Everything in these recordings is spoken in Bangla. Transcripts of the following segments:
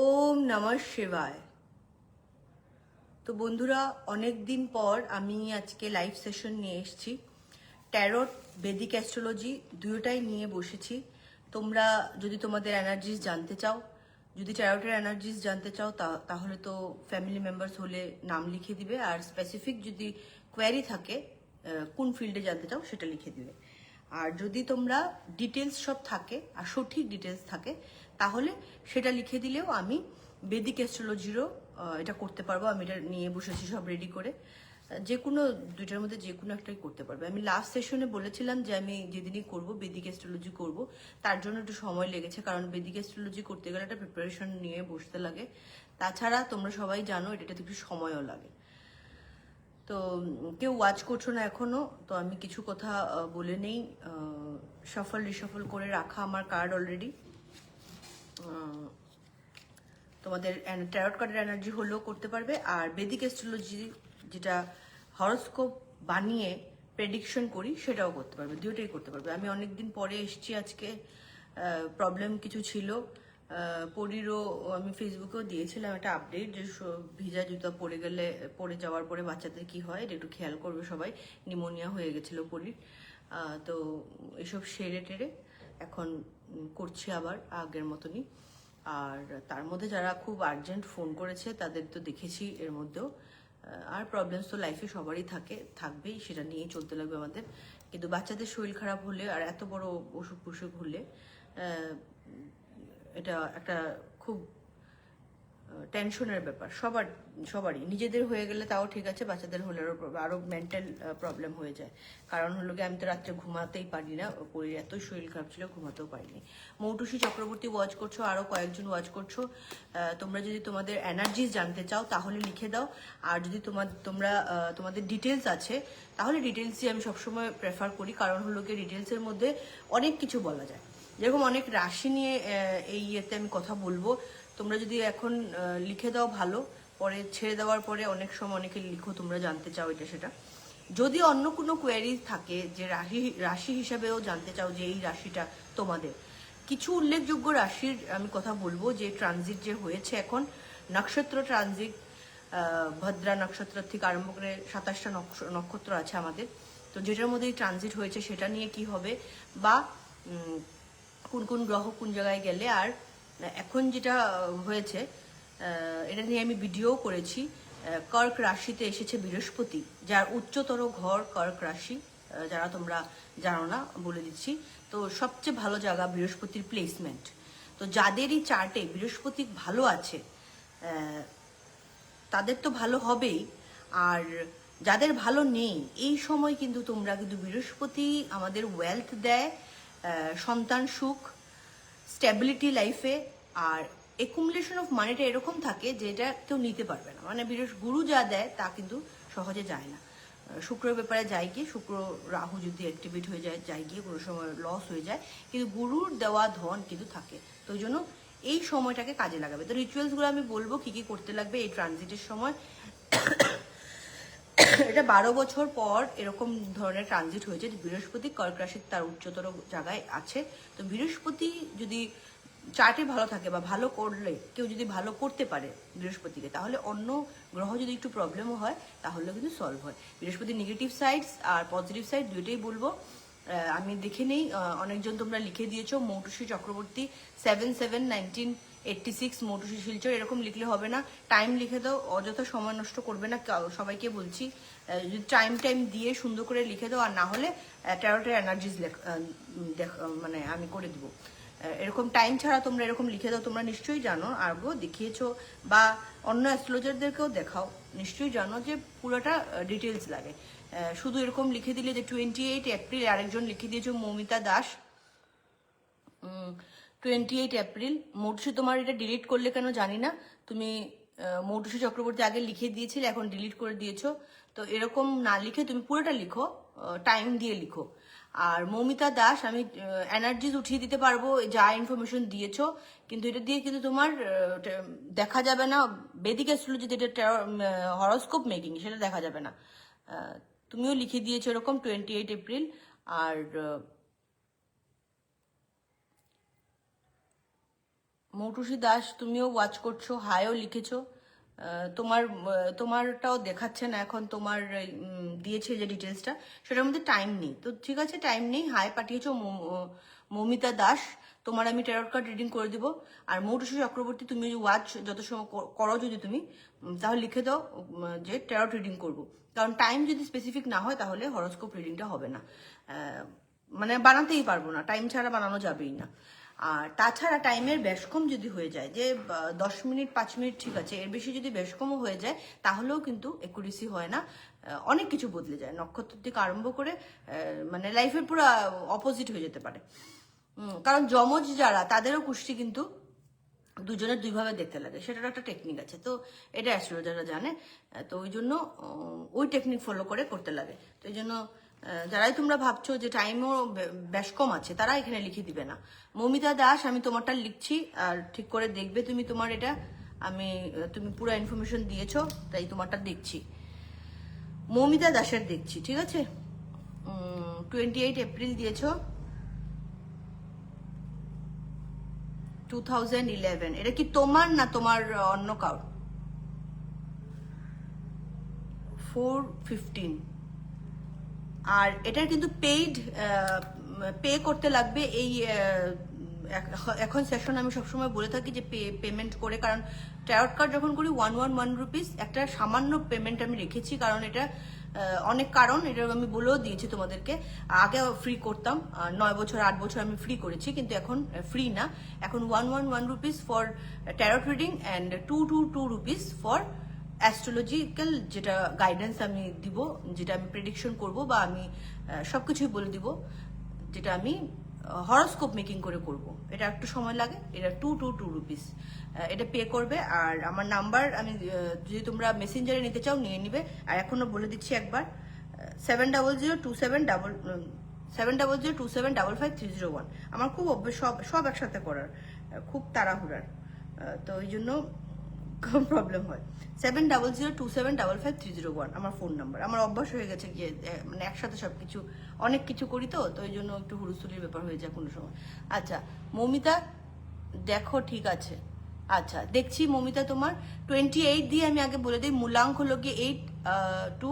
ওম নমঃ শিবায়। তো বন্ধুরা, অনেক দিন পর আমি আজকে লাইভ সেশন নিয়ে এসেছি। ট্যারট, বেদিক অ্যাস্ট্রোলজি দুটোটাই নিয়ে বসেছি। তোমরা যদি তোমাদের এনার্জিস জানতে চাও, যদি ট্যারটের এনার্জিস জানতে চাও তাহলে তো ফ্যামিলি মেম্বার্স হলে নাম লিখে দিবে, আর স্পেসিফিক যদি কোয়ারি থাকে কোন ফিল্ডে জানতে চাও সেটা লিখে দিবে। আর যদি তোমরা ডিটেলস সব থাকে আর সঠিক ডিটেলস থাকে তাহলে সেটা লিখে দিলেও আমি বেদিক অ্যাস্ট্রোলজিরও এটা করতে পারবো। আমি এটা নিয়ে বসেছি সব রেডি করে। যে কোনো দুইটার মধ্যে যে কোনো একটাই করতে পারবে। আমি লাস্ট সেশনে বলেছিলাম যে আমি যেদিনই করব বেদিক অ্যাস্ট্রোলজি করব, তার জন্য একটু সময় লেগেছে, কারণ বেদিক অ্যাস্ট্রোলজি করতে গেলে একটা প্রিপারেশন নিয়ে বসতে লাগে। তাছাড়া তোমরা সবাই জানো এটাতে একটু সময়ও লাগে। তো কেউ ওয়াচ করছো না এখনো, তো আমি কিছু কথা বলে নেই। সফল রিসফল করে রাখা আমার কার্ড অলরেডি। তোমাদের ট্যারট কার্ডের এনার্জি হলেও করতে পারবে, আর বেদিক অ্যাস্ট্রোলজি যেটা হরোস্কোপ বানিয়ে প্রেডিকশন করি সেটাও করতে পারবে, দুটোই করতে পারবে। আমি অনেকদিন পরে এসেছি আজকে, প্রবলেম কিছু ছিল। পরিরও আমি ফেসবুকেও দিয়েছিলাম একটা আপডেট যে ভিজা জুতা পরে যাওয়ার পরে বাচ্চাদের কি হয় এটা একটু খেয়াল করবে সবাই। নিমোনিয়া হয়ে গেছিল পরির। তো এসব সেরে টেরে এখন করছি আবার আগের মতনই। আর তার মধ্যে যারা খুব আর্জেন্ট ফোন করেছে তাদের তো দেখেছি এর মধ্যেও। আর প্রবলেমস তো লাইফে সবারই থাকবেই, সেটা নিয়েই চলতে লাগবে আমাদের। কিন্তু বাচ্চাদের শরীর খারাপ হলে আর এত বড় অসুখ বিসুখ হলে এটা একটা খুব টেনশনের ব্যাপার। সবারই নিজেদের হয়ে গেলে তাও ঠিক আছে, বাচ্চাদের হলে আরো মেন্টাল প্রবলেম হয়ে যায়। কারণ হলো কি, আমি তো রাত্রে ঘুমাতেই পারি না, পরির এত শরীর খারাপ ছিল ঘুমাতেও পারিনি। মৌটুসী চক্রবর্তী ওয়াচ করছো, আরো কয়েকজন ওয়াচ করছো। তোমরা যদি তোমাদের এনার্জিস জানতে চাও তাহলে লিখে দাও। আর যদি তোমাদের ডিটেলস আছে তাহলে ডিটেলসই আমি সবসময় প্রেফার করি, কারণ হলো কি ডিটেলসের মধ্যে অনেক কিছু বলা যায়। যেরকম অনেক রাশি নিয়ে এই ইয়েতে আমি কথা বলবো। তোমরা যদি এখন লিখে দাও ভালো, পরে ছেড়ে দেওয়ার পরে অনেক সময় অনেকে লিখো তোমরা জানতে চাও এটা সেটা। যদি অন্য কোনো কোয়ারি থাকে যে রাশি হিসাবেও জানতে চাও যে এই রাশিটা তোমাদের, কিছু উল্লেখযোগ্য রাশির আমি কথা বলবো যে ট্রানজিট যে হয়েছে এখন, নক্ষত্র ট্রানজিট। ভদ্রা নক্ষত্র থেকে আরম্ভ করে 27টা নক্ষত্র আছে আমাদের। তো যেটার মধ্যে ট্রানজিট হয়েছে সেটা নিয়ে কি হবে, বা কোন কোন গ্রহ কোন জায়গায় গেলে। আর এখন যেটা হয়েছে এটা নিয়ে আমি ভিডিও করেছি। কর্ক রাশিতে এসেছে বৃহস্পতি, যার উচ্চতর ঘর কর্ক রাশি। যারা তোমরা জানো না বলে দিচ্ছি। তো সবচেয়ে ভালো জায়গা বৃহস্পতির প্লেসমেন্ট। তো যাদেরই চার্টে বৃহস্পতি ভালো আছে তাদের তো ভালো হবেই। আর যাদের ভালো নেই এই সময় কিন্তু তোমরা কিন্তু বৃহস্পতি আমাদের ওয়েলথ দেয়, সন্তান সুখ, স্টেবিলিটি লাইফে। আর একুমুলেশন অফ মানিটা এরকম থাকে যে এটা কেউ নিতে পারবে না, মানে গুরু যা দেয় তা কিন্তু সহজে যায় না। শুক্রের ব্যাপারে যায় গিয়ে, শুক্র রাহু যদি অ্যাক্টিভেট হয়ে যায় গিয়ে কোনো সময় লস হয়ে যায়, কিন্তু গুরুর দেওয়া ধন কিন্তু থাকে। তো ওই জন্য এই সময়টাকে কাজে লাগাবে। তো রিচুয়ালসগুলো আমি বলবো কি কি করতে লাগবে এই ট্রানজিটের সময়। এটা 12 বছর পর এরকম ধরনের ট্রানজিট হয়েছে যে বৃহস্পতি কর্ক রাশির তার উচ্চতর জায়গায় আছে। তো বৃহস্পতি যদি চার্টে ভালো থাকে বা ভালো করলে, কেউ যদি ভালো করতে পারে বৃহস্পতিকে, তাহলে অন্য গ্রহ যদি একটু প্রবলেমও হয় তাহলেও কিন্তু সলভ হয়। বৃহস্পতির negative sides are positive side দুইটাই বলবো। আমি দেখে নেই, অনেকজন তোমরা লিখে দিয়েছো মৌটুসী চক্রবর্তী 7/7/1986 মৌটুসী শিলচর, এরকম লিখলে হবে না। টাইম লিখে দাও, অযথা সময় নষ্ট করবে না, সবাইকে বলছি। যদি টাইম দিয়ে সুন্দর করে লিখে দাও, আর না হলে ট্যারটের এনার্জিস মানে আমি করে দিব। এরকম টাইম ছাড়া তোমরা এরকম লিখে দাও। তোমরা নিশ্চয়ই জানো, আরও দেখিয়েছো বা অন্য অ্যাস্ট্রোলজারদেরকেও দেখাও, নিশ্চয়ই জানো যে পুরোটা ডিটেলস লাগে। শুধু এরকম লিখে দিলে যে 28 এপ্রিল, আরেকজন লিখে দিয়েছো মৌমিতা দাস 28 এপ্রিল। মৌটুসী তোমার এটা ডিলিট করলে কেন জানি না, তুমি মৌটুসী চক্রবর্তী আগে লিখে দিয়েছিলে, এখন ডিলিট করে দিয়েছো। তো এরকম না লিখে তুমি পুরোটা লিখো, টাইম দিয়ে লিখো। আর মৌমিতা দাস আমি এনার্জিজ উঠিয়ে দিতে পারবো যা ইনফরমেশন দিয়েছো, কিন্তু এটা দিয়ে কিন্তু তোমার দেখা যাবে না বেদিক অ্যাস্ট্রোলজি যেটা হরোস্কোপ মেকিং সেটা দেখা যাবে না। তুমিও লিখে দিয়েছো এরকম 28 এপ্রিল। আর মৌটুসী দাস, তুমিও ওয়াচ করছো, হাইও লিখেছো। তোমারটাও দেখাচ্ছে না এখন, তোমার দিয়েছে যে ডিটেলসটা, সেটার মধ্যে টাইম নেই। তো ঠিক আছে, টাইম নেই, হাই পাঠিয়েছো মৌমিতা দাস, তোমার আমি ট্যারট কার্ড রিডিং করে দিব। আর মৌটুসী চক্রবর্তী, তুমি ওয়াচ যত সময় করো যদি তুমি, তাহলে লিখে দাও যে ট্যারট রিডিং করব। কারণ টাইম যদি স্পেসিফিক না হয় তাহলে হরোস্কোপ রিডিংটা হবে না, মানে বানাতেই পারবো না, টাইম ছাড়া বানানো যাবেই না। আর তাছাড়া টাইমের বেশকম যদি হয়ে যায়, যে 10 মিনিট 5 মিনিট ঠিক আছে, এর বেশি যদি বেশকমও হয়ে যায় তাহলেও কিন্তু একুরেসি হয় না। অনেক কিছু বদলে যায়, নক্ষত্র থেকে আরম্ভ করে মানে লাইফের পুরো অপোজিট হয়ে যেতে পারে। কারণ যমজ যারা, তাদেরও কুষ্টি কিন্তু দুজনের দুইভাবে দেখতে লাগে, সেটার একটা টেকনিক আছে। তো এটা অ্যাস্ট্রোলজাররা জানে। তো ওই জন্য ওই টেকনিক ফলো করে করতে লাগে। তো এই জন্য যারাই তোমরা ভাবছো যে টাইমও বেশ কম আছে, তারা এখানে লিখে দিবে না। মৌমিতা দাস, আমি তোমারটা লিখছি, আর ঠিক করে দেখবে তুমি তোমার এটা। তুমি পুরো ইনফরমেশন দিয়েছো, তাই তোমারটা দেখছি। মৌমিতা দাসের দেখছি, ঠিক আছে। 28 এপ্রিল দিয়েছো, 2011। এটা কি তোমার না তোমার অন্য কারোর? 4:15। আর এটার কিন্তু পে করতে লাগবে। এই এখন সেশন আমি সবসময় বলে থাকি যে পেমেন্ট করে, কারণ ট্যারট কার্ড যখন করি 111 রুপিস একটা সামান্য পেমেন্ট আমি রেখেছি, কারণ এটা অনেক কারণ, এটা আমি বলেও দিয়েছি তোমাদেরকে। আগে ফ্রি করতাম, 9 বছর 8 বছর আমি ফ্রি করেছি, কিন্তু এখন ফ্রি না, এখন 111 rupees for tarot reading and 222 rupees for astrological যেটা গাইডেন্স আমি দিব, যেটা আমি প্রেডিকশন করব, বা আমি সবকিছুই বলে দিব, যেটা আমি হরোস্কোপ মেকিং করে করব। এটা একটু সময় লাগে, এটা 222 রুপিস এটা পে করবে। আর আমার নাম্বার আমি যদি তোমরা মেসেঞ্জারে নিতে চাও নিয়ে নিবে। আর এখনো বলে দিচ্ছি একবার, 700277555301। আমার খুব অভ্যেস সব সব একসাথে করার, খুব তাড়াহুড়ার, তো ওই জন্য প্রবলেম হয়। 700277555301 আমার ফোন নাম্বার। আমার অভ্যাস হয়ে গেছে গিয়ে মানে একসাথে সবকিছু অনেক কিছু করি, তো ওই জন্য একটু হুড়ুস্তুরির ব্যাপার হয়ে যায় কোনো সময়। আচ্ছা মৌমিতা, দেখো ঠিক আছে। আচ্ছা দেখছি মৌমিতা, তোমার 28 দিয়ে আমি আগে বলে দিই, মূলাঙ্ক হলো গিয়ে 8, 2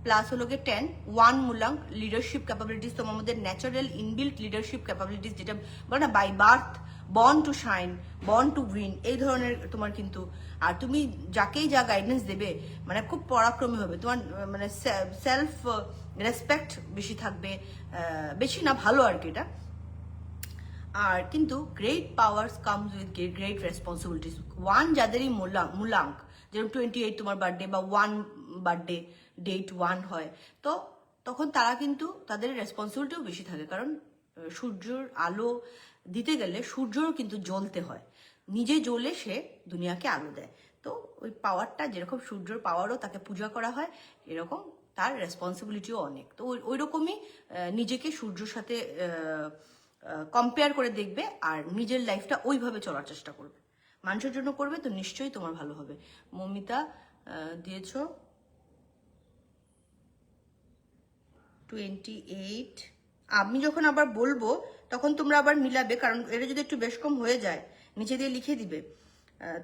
প্লাস হলো গিয়ে 10, 1 মূলাঙ্ক। লিডারশিপ ক্যাপাবিলিটিস তোমার মধ্যে ন্যাচারাল ইনবিল্ট লিডারশিপ ক্যাপাবিলিটিস, যেটা বলে না by birth, born to shine, born to win, এই ধরনের তোমার কিন্তু। আর তুমি যাকেই যা গাইডেন্স দেবে মানে খুব পরাক্রমী হবে তোমার, মানে সেলফ রেসপেক্ট বেশি থাকবে, বেশি না ভালো আর কি এটা। আর কিন্তু great powers comes with great responsibilities. One যাদেরই মূলাঙ্ক, যেরকম 28 তোমার বার্থডে বা 1 বার্থডে ডেট 1 হয়, তো তখন তারা কিন্তু তাদের রেসপন্সিবিলিটিও বেশি থাকে। কারণ সূর্যের আলো দিতে গেলে সূর্যরও কিন্তু জ্বলতে হয়, নিজে জ্বলে সে দুনিয়াকে আলো দেয়। তো ওই পাওয়ারটা, যেরকম সূর্যের পাওয়ারও তাকে পূজা করা হয়, এরকম তার রেসপন্সিবিলিটিও অনেক। তো ওই রকমই নিজেকে সূর্যের সাথে কম্পেয়ার করে দেখবে, আর নিজের লাইফটা ওইভাবে চলার চেষ্টা করবে, মানুষের জন্য করবে, তো নিশ্চয়ই তোমার ভালো হবে। মৌমিতা দিয়েছ 28। আমি যখন আবার বলবো তখন তোমরা আবার মিলাবে, কারণ এটা যদি একটু বেশ কম হয়ে যায় নিচে দিয়ে লিখে দিবে,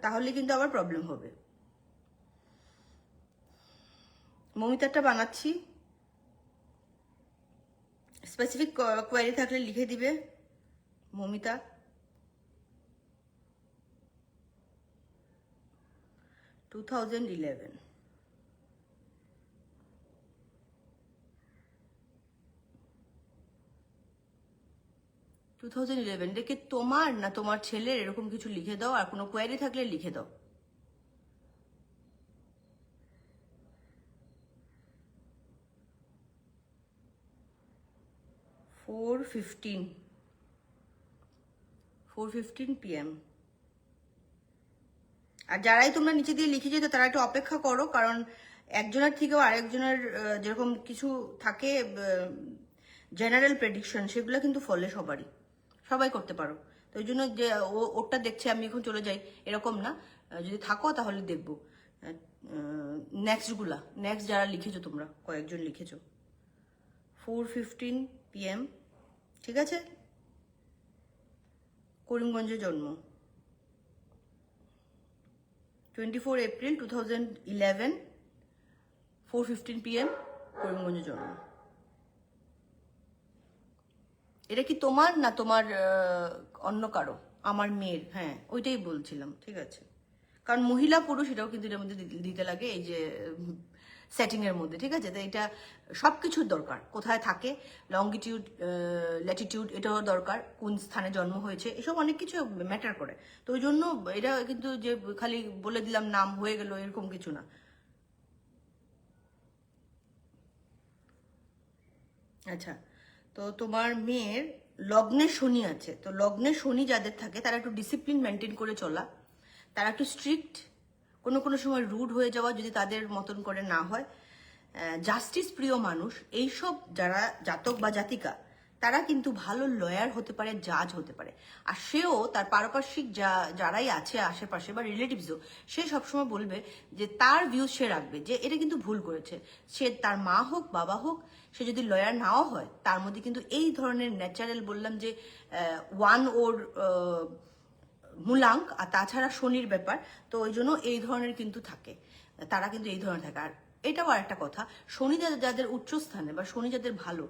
তাহলে কিন্তু আবার প্রবলেম হবে। মৌমিতাটা বানাচ্ছি, স্পেসিফিক কোয়ারি থাকলে লিখে দিবে। মৌমিতা 2011। 2011 দেখে তোমার না তোমার ছেলের এরকম কিছু লিখে দাও, আর কোনো কোয়ারি থাকলে লিখে দাও। Four fifteen PM। আর যারাই তোমরা নিচে দিয়ে লিখে যেত তারা একটু অপেক্ষা করো, কারণ একজনের থেকেও আরেকজনের যেরকম কিছু থাকে জেনারেল প্রেডিকশন, সেগুলো কিন্তু ফলে সবারই, সবাই করতে পারো। তো ওই জন্য যে ওরটা দেখছে আমি এখন চলে যাই এরকম না, যদি থাকো তাহলে দেখবো নেক্সট যারা লিখেছো, তোমরা কয়েকজন লিখেছো 4:15 PM, ঠিক আছে। করিমগঞ্জে জন্ম। 24 এপ্রিল 2011, 4:15 PM, করিমগঞ্জে জন্ম। এটা কি তোমার না তোমার অন্য কারো? আমার মেয়ের, হ্যাঁ ওইটাই বলছিলাম, ঠিক আছে। কারণ মহিলা পুরুষ এটাও কিন্তু এটার মধ্যে দিতে লাগে, এই যে সেটিং এর মধ্যে, ঠিক আছে। তো এটা সবকিছুর দরকার, কোথায় থাকে, লঙ্গিটিউড, ল্যাটিটিউড, এটাও দরকার, কোন স্থানে জন্ম হয়েছে, এসব অনেক কিছু ম্যাটার করে। তো ওই জন্য এটা কিন্তু যে খালি বলে দিলাম নাম হয়ে গেল এরকম কিছু না। আচ্ছা, তো তোমার মেয়ের লগ্নে শনি আছে, তো লগ্নে শনি যাদের থাকে তারা একটু ডিসিপ্লিন মেনটেন করে চলা, তারা একটু স্ট্রিক্ট, কোনো কোনো সময় রুড হয়ে যাওয়া যদি তাদের মতন করে না হয়, জাস্টিস প্রিয় মানুষ, এইসব যারা জাতক বা জাতিকা তারা কিন্তু ভালো লয়ার হতে পারে, জাজ হতে পারে। আর সেও তার পারপার্শ্বিক যারাই আছে আশেপাশে বা রিলেটিভসও, সে সবসময় বলবে যে তার ভিউজ সে রাখবে যে এটা কিন্তু ভুল করেছে। সে তার মা হোক বাবা হোক, সে যদি লয়ার নাও হয়, তার মধ্যে কিন্তু এই ধরনের ন্যাচারাল, বললাম যে ওয়ান ওর মূলাঙ্ক, আর তাছাড়া শনির ব্যাপার, তো ওই জন্য এই ধরনের কিন্তু থাকে, তারা কিন্তু এই ধরনের থাকে। আর এটাও আর একটা কথা, শনি যাদের উচ্চস্থানে বা শনি যাদের ভালো,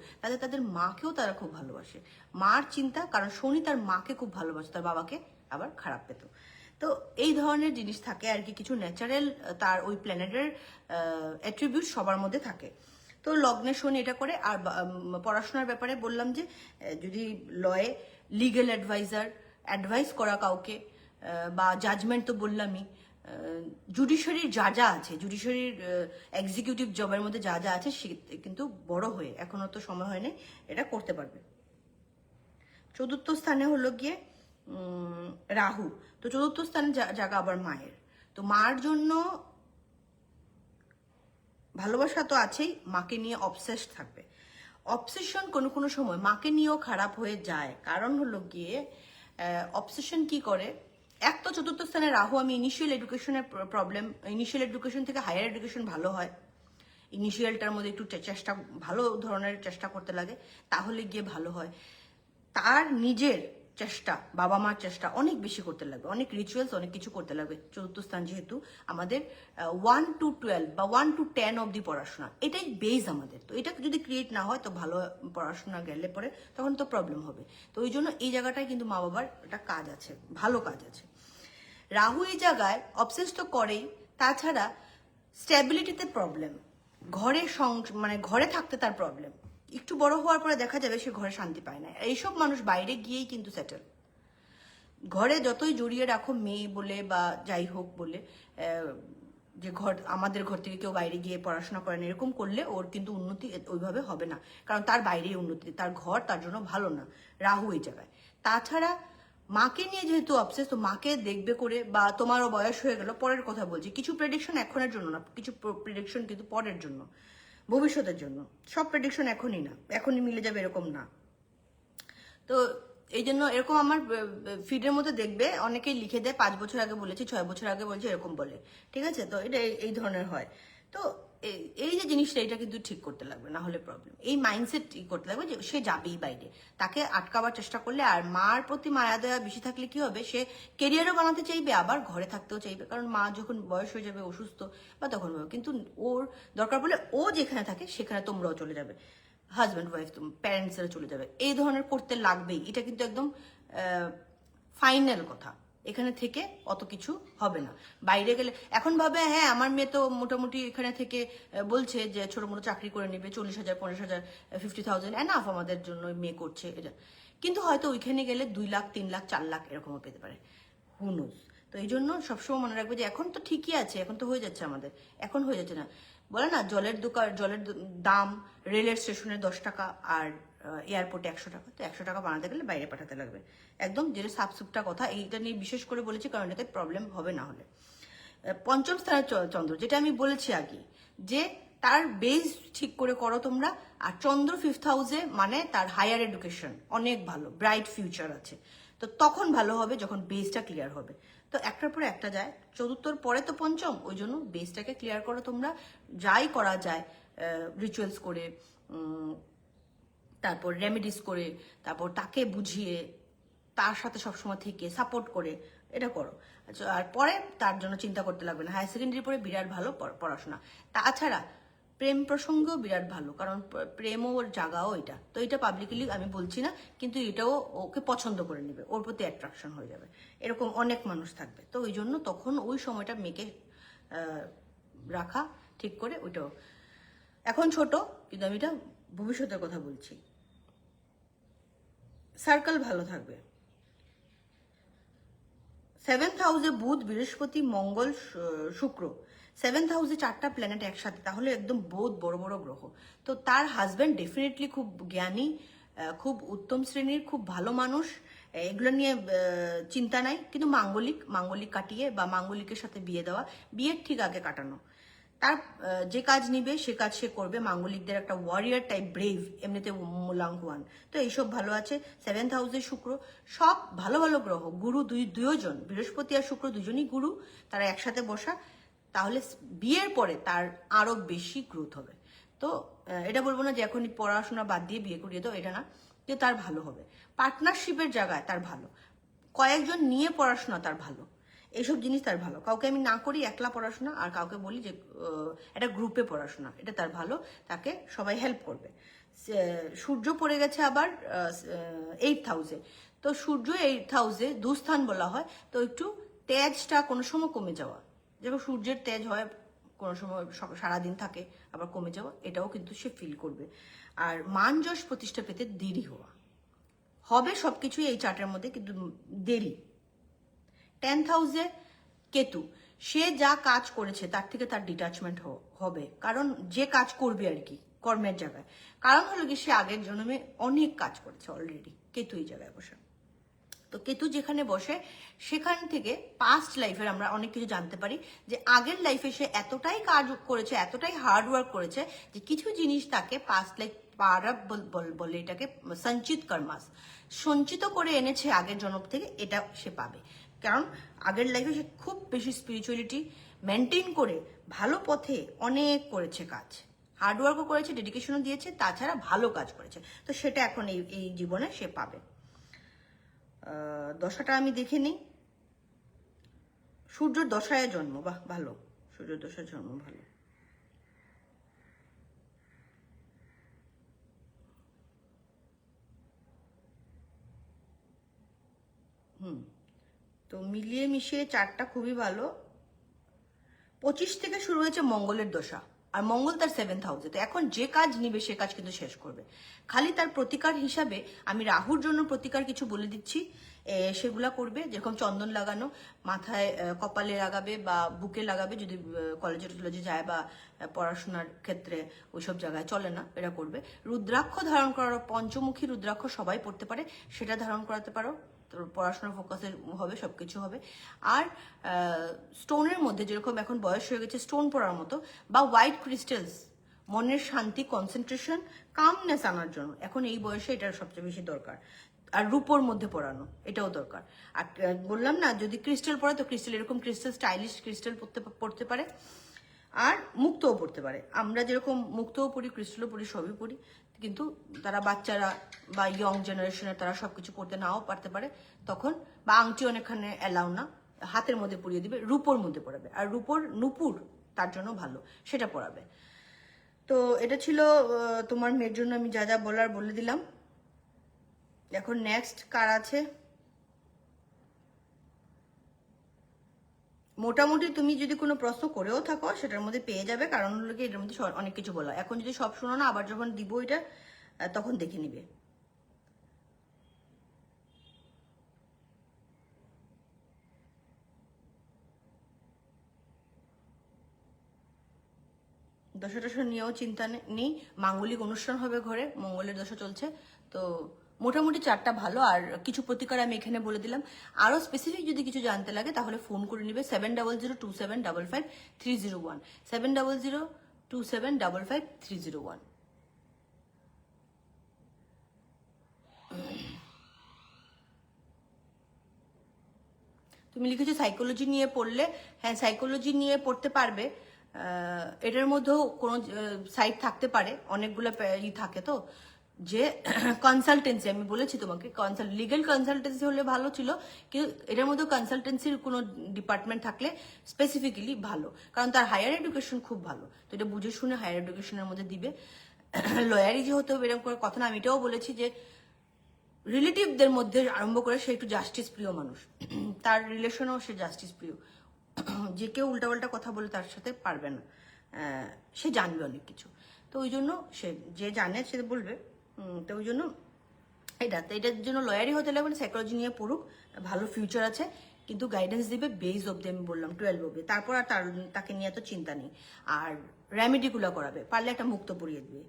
তাদের মাকেও তারা খুব ভালোবাসে, মার চিন্তা, কারণ শনি তার মাকে খুব ভালোবাসে, তার বাবাকে আবার খারাপ পেত। তো এই ধরনের জিনিস থাকে আর কি, কিছু ন্যাচারাল তার ওই প্ল্যানেটের অ্যাট্রিবিউট সবার মধ্যে থাকে। তো লগ্নে শনি এটা করে। আর পড়াশোনার ব্যাপারে বললাম যে যদি লয়ে লিগ্যাল অ্যাডভাইস করা কাউকে, বা জাজমেন্ট তো বললামই, জুডিশিয়ারির যা আছে, জুডিশিয়ারির এক্সিকিউটিভ জবের মধ্যে যা আছে, সে কিন্তু বড় হয়ে, এখনো তো সময় হয়নি, এটা করতে পারবে। চতুর্থ স্থানে হলো গিয়ে রাহু, তো চতুর্থ স্থানে জায়গা আবার মায়ের, তো মার জন্য ভালোবাসা তো আছেই, মাকে নিয়ে অবসেসড থাকবে। অবসেশন কোনো কোনো সময় মাকে নিয়েও খারাপ হয়ে যায়, কারণ হলো গিয়ে অবসেশন কি করে, এক তো চতুর্থ স্থানে রাহু, আমি ইনিশিয়াল এডুকেশনের প্রবলেম, ইনিশিয়াল এডুকেশন থেকে হায়ার এডুকেশন ভালো হয়, ইনিশিয়ালটার মধ্যে একটু চেষ্টা, ভালো ধরনের চেষ্টা করতে লাগে, তাহলে গিয়ে ভালো হয়। তার নিজের চেষ্টা, বাবা মার চেষ্টা অনেক বেশি করতে লাগবে, অনেক রিচুয়ালস, অনেক কিছু করতে লাগবে। চতুর্থ স্থান যেহেতু আমাদের 1 to 12 বা 1 to 10 অব্দি পড়াশোনা, এটাই বেস আমাদের। তো এটা যদি ক্রিয়েট না হয়, তো ভালো পড়াশোনা গেলে পরে তখন তো প্রবলেম হবে। তো ওই জন্য এই জায়গাটায় কিন্তু মা বাবার একটা কাজ আছে, ভালো কাজ আছে। রাহু এই জায়গায় অবসেস তো করেই, তাছাড়া স্ট্যাবিলিটিতে প্রবলেম, ঘরে মানে ঘরে থাকতে তার প্রবলেম, একটু বড় হওয়ার পরে দেখা যাবে সে ঘরে শান্তি পায় না। এইসব মানুষ বাইরে গিয়েই কিন্তু সেটেল। ঘরে যতই জড়িয়ে রাখো মেয়ে বলে বা যাই হোক বলে, যে আমাদের ঘর থেকে কেউ বাইরে গিয়ে পড়াশোনা করে না, এরকম করলে ওর কিন্তু উন্নতি ওইভাবে হবে না, কারণ তার বাইরেই উন্নতি, তার ঘর তার জন্য ভালো না, রাহু এই জায়গায়। তাছাড়া মাকে নিয়ে যেহেতু অবসেস, তো মাকে দেখবে করে, বা তোমারও বয়স হয়ে গেল, পরের কথা বলছি, কিছু প্রেডিকশন এখনের জন্য না, কিছু প্রেডিকশন কিন্তু পরের জন্য, ভবিষ্যতের জন্য। সব প্রেডিকশন এখনই না, এখনই মিলে যাবে এরকম না। তো এই জন্য এরকম আমার ফিডের মধ্যে দেখবে অনেকেই লিখে দেয় 5 বছর আগে বলেছি, 6 বছর আগে বলছি, এরকম বলে, ঠিক আছে। তো এটা এই ধরনের হয়। তো এই যে জিনিসটা, এটা কিন্তু ঠিক করতে লাগবে, না হলে প্রবলেম। এই মাইন্ডসেট ঠিক করতে লাগবে যে সে যাবেই বাইরে, তাকে আটকাবার চেষ্টা করলে, আর মার প্রতি মায়া দয়া বেশি থাকলে কি হবে, সে কেরিয়ারও বানাতে চাইবে, আবার ঘরে থাকতেও চাইবে, কারণ মা যখন বয়স হয়ে যাবে, অসুস্থ বা তখন হবে, কিন্তু ওর দরকার পড়লে ও যেখানে থাকে সেখানে তোমরাও চলে যাবে, হাজব্যান্ড ওয়াইফ, প্যারেন্টসরা চলে যাবে, এই ধরনের করতে লাগবেই। এটা কিন্তু একদম ফাইনাল কথা, এখানে থেকে অত কিছু হবে না। বাইরে গেলে এখন ভাবে হ্যাঁ আমার মেয়ে তো মোটামুটি এখানে থেকে বলছে যে ছোট মোটো চাকরি করে নেবে, 40,000, 50,000, 50,000 এনাফ আমাদের জন্য, মেয়ে করছে এটা, কিন্তু হয়তো ওইখানে গেলে 2 লাখ, 3 লাখ, 4 লাখ এরকমও পেতে পারে, হু নোজ। তো এই জন্য সবসময় মনে রাখবে যে এখন তো ঠিকই আছে, এখন তো হয়ে যাচ্ছে আমাদের, এখন হয়ে যাচ্ছে না, বলে না জলের দাম রেলের স্টেশনে 10 টাকা, আর এয়ারপোর্টে 100 টাকা, তো 100 টাকা বানাতে গেলে বাইরে পাঠাতে লাগবে, একদম যেটা সাবসুপটা কথা। এইটা নিয়ে বিশেষ করে বলেছি কারণ এটাতে প্রবলেম হবে না হলে। পঞ্চম স্থানে চন্দ্র, যেটা আমি বলেছি আগে, যে তার বেস ঠিক করে করো তোমরা। আর চন্দ্র 5th হাউসে, মানে তার হায়ার এডুকেশন অনেক ভালো, ব্রাইট ফিউচার আছে, তো তখন ভালো হবে যখন বেসটা ক্লিয়ার হবে। তো একটার পরে একটা যায়, চতুর্থর পরে তো পঞ্চম, ওই জন্য বেসটাকে ক্লিয়ার করো তোমরা, যাই করা যায়, রিচুয়ালস করে, তারপর রেমেডিস করে, তারপর তাকে বুঝিয়ে, তার সাথে সবসময় থেকে সাপোর্ট করে, এটা করো। আর পরে তার জন্য চিন্তা করতে লাগবে না। হায়ার সেকেন্ডারি পরে বিরাট ভালো পড়াশোনা। তাছাড়া প্রেম প্রসঙ্গও বিরাট ভালো, কারণ প্রেমও ওর জাগাও এটা। তো এটা পাবলিকলি আমি বলছি না, কিন্তু এটাও ওকে পছন্দ করে নেবে, ওর প্রতি অ্যাট্রাকশন হয়ে যাবে, এরকম অনেক মানুষ থাকবে। তো ওই জন্য তখন ওই সময়টা মেয়েকে রাখা ঠিক করে, ওইটাও এখন ছোট, কিন্তু আমি এটা ভবিষ্যতের কথা বলছি। সার্কেল ভালো থাকবে। 7th হাউসে বুধ, বৃহস্পতি, মঙ্গল, শুক্র, 7th হাউসে 4টা প্ল্যানেট একসাথে, তাহলে একদম বহুত বড় বড় গ্রহ। তো তার হাজব্যান্ড ডেফিনেটলি খুব জ্ঞানী, খুব উত্তম শ্রেণীর, খুব ভালো মানুষ, এগুলো নিয়ে চিন্তা নাই। কিন্তু মাঙ্গলিক কাটিয়ে বা মাঙ্গলিকের সাথে বিয়ে দেওয়া, বিয়ের ঠিক আগে কাটানো, তার যে কাজ নিবে সে কাজ সে করবে। মাঙ্গলিকদের একটা ওয়ারিয়ার টাইপ, ব্রেভ, এমনিতে মূলাঙ্ক 1। তো এইসব ভালো আছে। 7th হাউসে শুক্র, সব ভালো ভালো গ্রহ। গুরু দুজন, বৃহস্পতি আর শুক্র দুজনই গুরু, তারা একসাথে বসা, তাহলে বিয়ের পরে তার আরো বেশি গ্রোথ হবে। তো এটা বলবো না যে এখনই পড়াশোনা বাদ দিয়ে বিয়ে করিয়ে দাও, এটা না, কিন্তু তার ভালো হবে। পার্টনারশিপের জায়গায় তার ভালো, কয়েকজন নিয়ে পড়াশোনা তার ভালো, এইসব জিনিস তার ভালো। কাউকে আমি না করি একলা পড়াশোনা, আর কাউকে বলি যে একটা গ্রুপে পড়াশোনা, এটা তার ভালো, তাকে সবাই হেল্প করবে। সূর্য পড়ে গেছে আবার 8th হাউসে। তো সূর্য 8th হাউসে দুস্থান বলা হয়, তো একটু তেজটা কোনো সময় কমে যাওয়া, যেমন সূর্যের তেজ হয় কোনো সময় সারাদিন থাকে, আবার কমে যাওয়া, এটাও কিন্তু সে ফিল করবে। আর মান যশ প্রতিষ্ঠা পেতে দেরি হওয়া হবে, সবকিছুই এই চার্টের মধ্যে, কিন্তু দেরি। 10th হাউসে কেতু, সে যা কাজ করেছে তার থেকে তার ডিটাচমেন্ট হবে, কারণ যে কাজ করবে আর কি, কর্মের জায়গায়, কারণ হলো কি সে আগের জন্মে অনেক কাজ করেছে অলরেডি, কেতু এই জায়গায় বসে। তো কেতু যেখানে বসে সেখান থেকে পাস্ট লাইফের আমরা অনেক কিছু জানতে পারি, যে আগের লাইফে সে এতটাই কাজ করেছে, এতটাই হার্ড ওয়ার্ক করেছে, যে কিছু জিনিস তাকে পাস্ট লাইফ পারা বলে, এটাকে সঞ্চিত কর্মাস, সঞ্চিত করে এনেছে আগের জন্ম থেকে, এটা সে পাবে। কারণ আগের লাইফে সে খুব বেশি স্পিরিচুয়ালিটি মেনটেন করে ভালো পথে অনেক করেছে কাজ, হার্ডওয়ার্কও করেছে, ডেডিকেশনও দিয়েছে, তাছাড়া ভালো কাজ করেছে। তো সেটা এখন এই জীবনে সে পাবে। দশাটা আমি দেখে নিই। সূর্যর দশায় জন্ম, বাহ ভালো, সূর্যর দশায় জন্ম ভালো। তো মিলিয়ে মিশিয়ে চারটা খুবই ভালো। 25 থেকে শুরু হয়েছে মঙ্গলের দশা, আর মঙ্গল তার 7th হাউসে। তো এখন যে কাজ নিবে সে কাজ কিন্তু শেষ করবে। খালি তার প্রতিকার হিসাবে আমি রাহুর জন্য প্রতিকার কিছু বলে দিচ্ছি, সেগুলা করবে। যেরকম চন্দন লাগানো, মাথায় কপালে লাগাবে বা বুকে লাগাবে, যদি কলেজে টলেজে যায় বা পড়াশোনার ক্ষেত্রে ওইসব জায়গায় চলে না, এটা করবে। রুদ্রাক্ষ ধারণ করার, পঞ্চমুখী রুদ্রাক্ষ সবাই পড়তে পারে, সেটা ধারণ করাতে পারো, তোর পড়াশোনার ফোকাসের হবে, সবকিছু হবে। আর স্টোনের মধ্যে যেরকম এখন বয়স হয়ে গেছে স্টোন পড়ার মতো, বা হোয়াইট ক্রিস্টালস, মনের শান্তি, কনসেন্ট্রেশন, কামনেস আনার জন্য এখন এই বয়সে এটা সবচেয়ে বেশি দরকার। আর রূপোর মধ্যে পড়ানো, এটাও দরকার। আর বললাম না, যদি ক্রিস্টাল পড়ে তো ক্রিস্টাল, এরকম ক্রিস্টাল, স্টাইলিশ ক্রিস্টাল পড়তে পারে। আর মুক্তও পড়তে পারে, আমরা যেরকম মুক্তও পড়ি, ক্রিস্টালও পড়ি, সবই পড়ি। কিন্তু তারা বাচ্চারা বা ইয়ং জেনারেশনের তারা সবকিছু পড়তে নাও পারতে পারে তখন, বা আংটি অনেকখানে অ্যালাউ না, হাতের মধ্যে পরিয়ে দিবে, রূপোর মধ্যে পড়াবে। আর রূপোর নুপুর তার জন্য ভালো, সেটা পড়াবে। তো এটা ছিল তোমার মেয়ের জন্য আমি যা যা বলার বলে দিলাম। এখন নেক্সট কার আছে? মোটামুটি তুমি যদি কোনো প্রশ্ন করেও থাকো সেটার মধ্যে পেয়ে যাবে, কারণ হলো কি এটার মধ্যে অনেক কিছু বলা। এখন যদি সব শোনো না, আবার যখন দিব এটা তখন দেখে নিবে। দশা টশা নিয়েও চিন্তা নেই, মাঙ্গলিক অনুষ্ঠান হবে ঘরে, মঙ্গলের দশা চলছে। তো মোটামুটি চারটা ভালো। আর কিছু প্রতিকার আমি এখানে বলে দিলাম। আরও স্পেসিফিক যদি কিছু জানতে লাগে তাহলে ফোন করে নিবে 7002755301, 7002755301। তুমি লিখেছো সাইকোলজি নিয়ে পড়লে, হ্যাঁ সাইকোলজি নিয়ে পড়তে পারবে। এটার মধ্যেও কোনো সাইট থাকতে পারে, অনেকগুলো ই থাকে। তো যে কনসালটেন্সি, আমি বলেছি তোমাকে লিগেল কনসালটেন্সি হলে ভালো ছিল, কিন্তু এটার মধ্যে কনসালটেন্সির কোনো ডিপার্টমেন্ট থাকলে স্পেসিফিক্যালি ভালো, কারণ তার হায়ার এডুকেশন খুব ভালো, তো এটা বুঝে শুনে হায়ার এডুকেশনের মধ্যে দিবে। লয়ারই যে হতে হবে এরকম করে কথা না, আমি এটাও বলেছি যে রিলেটিভদের মধ্যে আরম্ভ করে সে একটু জাস্টিস প্রিয় মানুষ, তার রিলেশনও সে জাস্টিস প্রিয়, যে কেউ উল্টাপাল্টা কথা বলে তার সাথে পারবে না, সে জানবে অনেক কিছু, তো ওই জন্য সে যে জানে সে বলবে। তো ওই জন্য এটার জন্য লয়ারই হতে লাগবে না, সাইকোলজি নিয়ে পড়ুক, ভালো ফিউচার আছে, কিন্তু গাইডেন্স দিবে বেস অব্দি, আমি বললাম 12 অব্দি, তারপর আর তাকে নিয়ে এত চিন্তা নেই। আর রেমেডিগুলো করাবে, পারলে একটা মুক্ত পরিয়ে দিবে।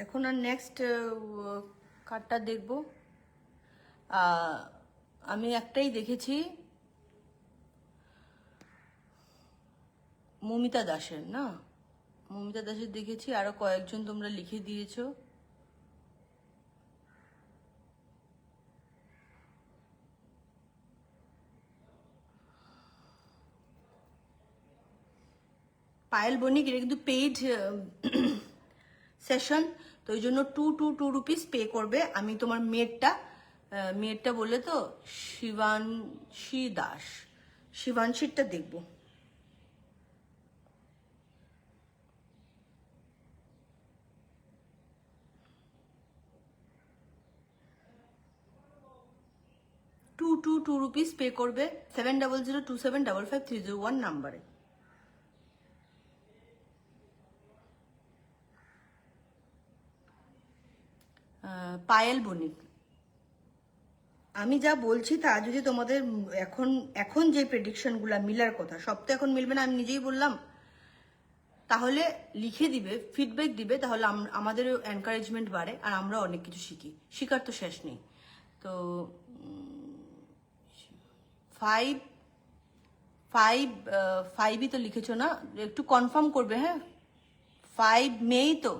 এখন আর নেক্সট কার্ডটা দেখবো। আমি একটাই দেখেছি, মমিতা দাসের না, মমিতা দাসের দেখেছি, আরো কয়েকজন তোমরা লিখে দিয়েছো। পায়েল বণিক, এটা কিন্তু পেইড সেশন, তো ওই জন্য 222 পে করবে। আমি তোমার মেয়েরটা বললে তো শিবানশী দাস, শিবানশীরটা দেখবো। টু রুপিস পে করবে 7002755301 নাম্বারে। পায়েল বণিক, আমি যা বলছি তা যদি তোমাদের এখন এখন যে প্রেডিকশনগুলো মিলার কথা, সব তো এখন মিলবে না, আমি নিজেই বললাম, তাহলে লিখে দিবে, ফিডব্যাক দিবে, তাহলে আমাদের এনকারেজমেন্ট বাড়ে আর আমরা অনেক কিছু শিখি, শিকার তো শেষ নেই। তো 5 5 5ই তো লিখেছো না, একটু কনফার্ম করবে, হ্যাঁ 5 মে তো,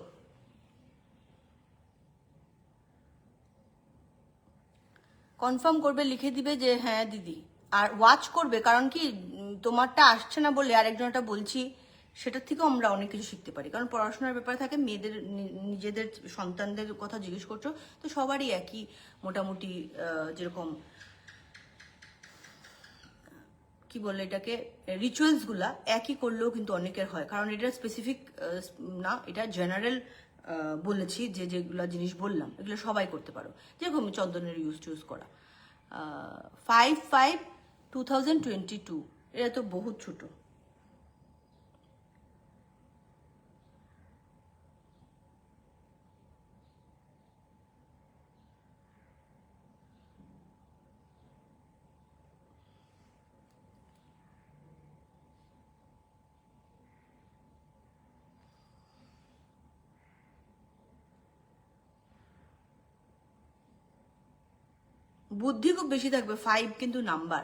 কনফার্ম করবে, লিখে দিবে যে হ্যাঁ দিদি, আর ওয়াচ করবে, কারণ কি তোমারটা আসছে না বলে আরেকজনটা বলছি, সেটার থেকেও আমরা অনেক কিছু শিখতে পারি, কারণ পড়াশোনার ব্যাপারে থাকে, মেয়েদের নিজেদের সন্তানদের কথা জিজ্ঞেস করছো, তো সবারই একই মোটামুটি, যেরকম কি বলে এটাকে, রিচুয়ালস গুলা একই করলেও কিন্তু অনেকের হয়, কারণ এটা স্পেসিফিক না, এটা জেনারেল বলেছি, যে যেগুলো জিনিস বললাম এগুলো সবাই করতে পারো, যেরকম চন্দনের ইউজ করা। 5/5/2022, এটা তো বহুত ছোট। বুদ্ধি খুব বেশি থাকবে, 5 কিন্তু নাম্বার,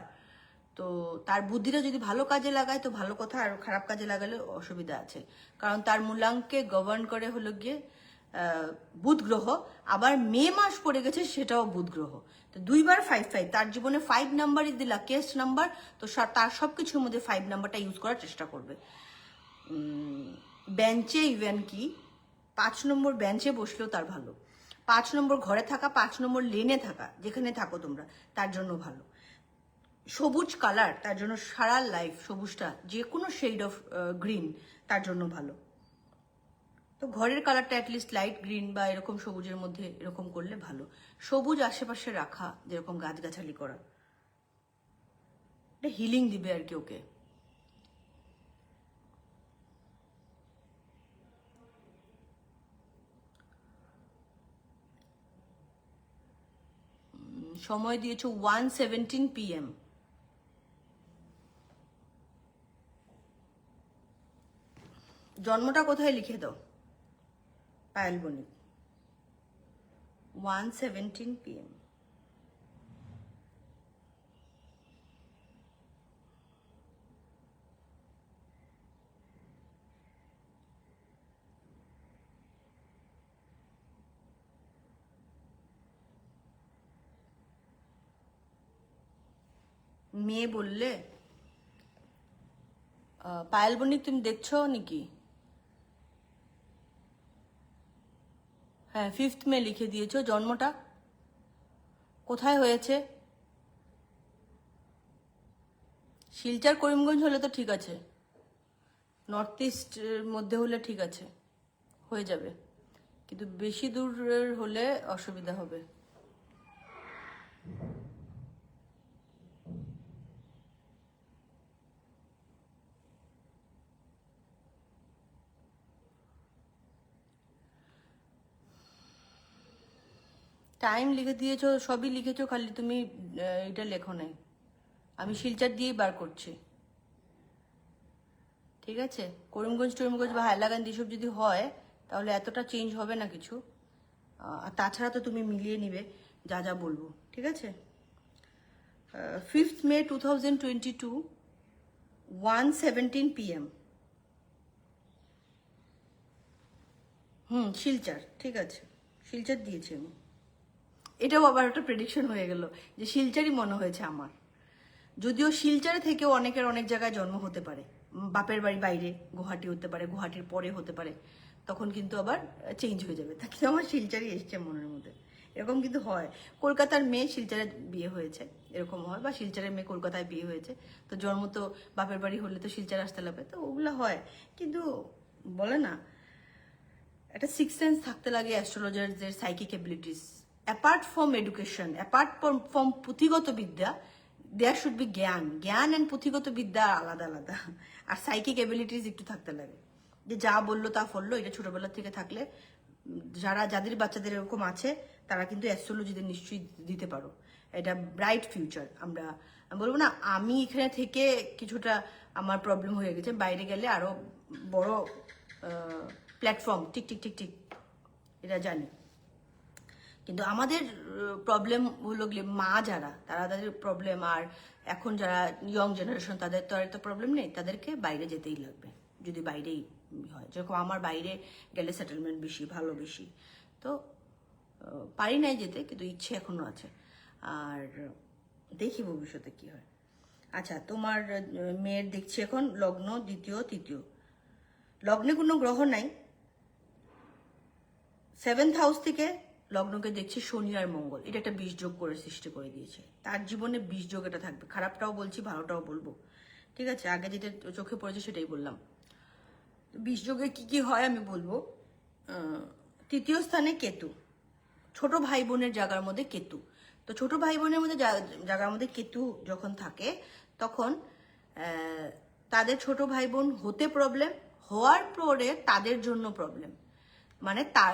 তো তার বুদ্ধিটা যদি ভালো কাজে লাগায় তো ভালো কথা, আর খারাপ কাজে লাগালে অসুবিধা আছে, কারণ তার মূলাঙ্ককে গভর্ন করে হলো গিয়ে বুধ গ্রহ, আবার মে মাস পড়ে গেছে সেটাও বুধ গ্রহ, তো 2 বার 5 5, তার জীবনে 5 number is the luckiest number, তো তার সবকিছুর মধ্যে 5 নাম্বারটা ইউজ করার চেষ্টা করবে। বেঞ্চে ইভেন কি 5 নম্বর বেঞ্চে বসলেও তার ভালো, 5 নম্বর ঘরে থাকা, 5 নম্বর লেনে থাকা, যেখানে থাকো তোমরা, তার জন্য ভালো। সবুজ কালার তার জন্য, সারা লাইফ সবুজটা, যে কোনো শেড অফ গ্রিন তার জন্য ভালো, তো ঘরের কালারটা অ্যাটলিস্ট লাইট গ্রিন বা এরকম সবুজের মধ্যে এরকম করলে ভালো, সবুজ আশেপাশে রাখা, যেরকম গাছগাছালি করা, এটা হিলিং দিবে আর কি ওকে। সময় দিয়েছো 1:17 PM। জন্মটা কোথায় লিখে দাও পায়েল বণিক, 1:17 PM। মেয়ে বললে পায়েল বণিক তুমি দেখছো নাকি? হ্যাঁ 5th মে লিখে দিয়েছো। জন্মটা কোথায় হয়েছে? শিলচর করিমগঞ্জ হলে তো ঠিক আছে, নর্থ ইস্টের মধ্যে হলে ঠিক আছে, হয়ে যাবে, কিন্তু বেশি দূরের হলে অসুবিধা হবে। টাইম লিখে দিয়েছো, সবই লিখেছো, খালি তুমি এটা লেখো নাই। আমি শিলচর দিয়েই বার করছি, ঠিক আছে? করিমগঞ্জ টরিমগঞ্জ বা হাইলাকান্দি সব যদি হয় তাহলে এতটা চেঞ্জ হবে না কিছু। আর তাছাড়া তো তুমি মিলিয়ে নিবে যা যা বলবো, ঠিক আছে? 5th মে 2022 1:17 PM। শিলচর, ঠিক আছে, শিলচর দিয়েছি আমি। এটাও আবার একটা প্রেডিকশন হয়ে গেল যে শিলচরই মনে হয়েছে আমার। যদিও শিলচরে থেকেও অনেকের অনেক জায়গায় জন্ম হতে পারে, বাপের বাড়ি বাইরে গুয়াহাটি হতে পারে, গুয়াহাটির পরে হতে পারে, তখন কিন্তু আবার চেঞ্জ হয়ে যাবে। তা কিন্তু আমার শিলচরই এসছে মনের মধ্যে, এরকম কিন্তু হয়। কলকাতার মেয়ে শিলচরে বিয়ে হয়েছে, এরকম হয়, বা শিলচরের মেয়ে কলকাতায় বিয়ে হয়েছে, তো জন্ম তো বাপের বাড়ি হলে তো শিলচর আসতে লাগবে, তো ওগুলো হয়। কিন্তু বলে না, একটা সিক্স সেন্স থাকতে লাগে অ্যাস্ট্রোলজারদের, psychic abilities. Apart from education, apart from পুঁথিগত বিদ্যা, দেয়ার শুড বি জ্ঞান। জ্ঞান অ্যান্ড পুঁথিগত বিদ্যা আলাদা আলাদা। আর সাইকিক এবিলিটিস একটু থাকতে লাগে, যে যা বললো তা ফললো, এটা ছোটবেলা থেকে থাকলে। যাদের বাচ্চাদের এরকম আছে তারা কিন্তু অ্যাস্ট্রোলজিতে নিশ্চয়ই দিতে পারো, এটা ব্রাইট ফিউচার। আমি বলবো না, আমি এখানে থেকে কিছুটা আমার প্রবলেম হয়ে গেছে, বাইরে গেলে আরো বড় প্ল্যাটফর্ম, ঠিক ঠিক ঠিক ঠিক, এটা জানি। কিন্তু আমাদের প্রবলেম হলো গিয়ে মা যারা, তাদের প্রবলেম। আর এখন যারা ইয়ং জেনারেশন, তাদের তো আর এত প্রবলেম নেই, তাদেরকে বাইরে যেতেই লাগবে যদি বাইরেই হয়। যেরকম আমার বাইরে গেলে সেটেলমেন্ট বেশি, ভালো বেশি, তো পারি নাই যেতে, কিন্তু ইচ্ছে এখনো আছে। আর দেখি ভবিষ্যতে কি হয়। আচ্ছা, তোমার মেয়ের দেখছি এখন লগ্ন দ্বিতীয় তৃতীয়, লগ্নে কোনো গ্রহ নাই। 7th হাউস থেকে লগ্নকে দেখছি শনি আর মঙ্গল, এটা একটা বিষ যোগ করে সৃষ্টি করে দিয়েছে। তার জীবনে বিষ যোগ এটা থাকবে, খারাপটাও বলছি ভালোটাও বলবো, ঠিক আছে? আগে যেটা চোখে পড়েছে সেটাই বললাম। বিষ যোগে কি কি হয় আমি বলবো। তৃতীয় স্থানে কেতু, ছোট ভাই বোনের জায়গার মধ্যে কেতু। তো ছোট ভাই বোনের মধ্যে জায়গার মধ্যে কেতু যখন থাকে, তখন তাদের ছোট ভাই বোন হতে প্রবলেম, হওয়ার পরে তাদের জন্য প্রবলেম। মানে তার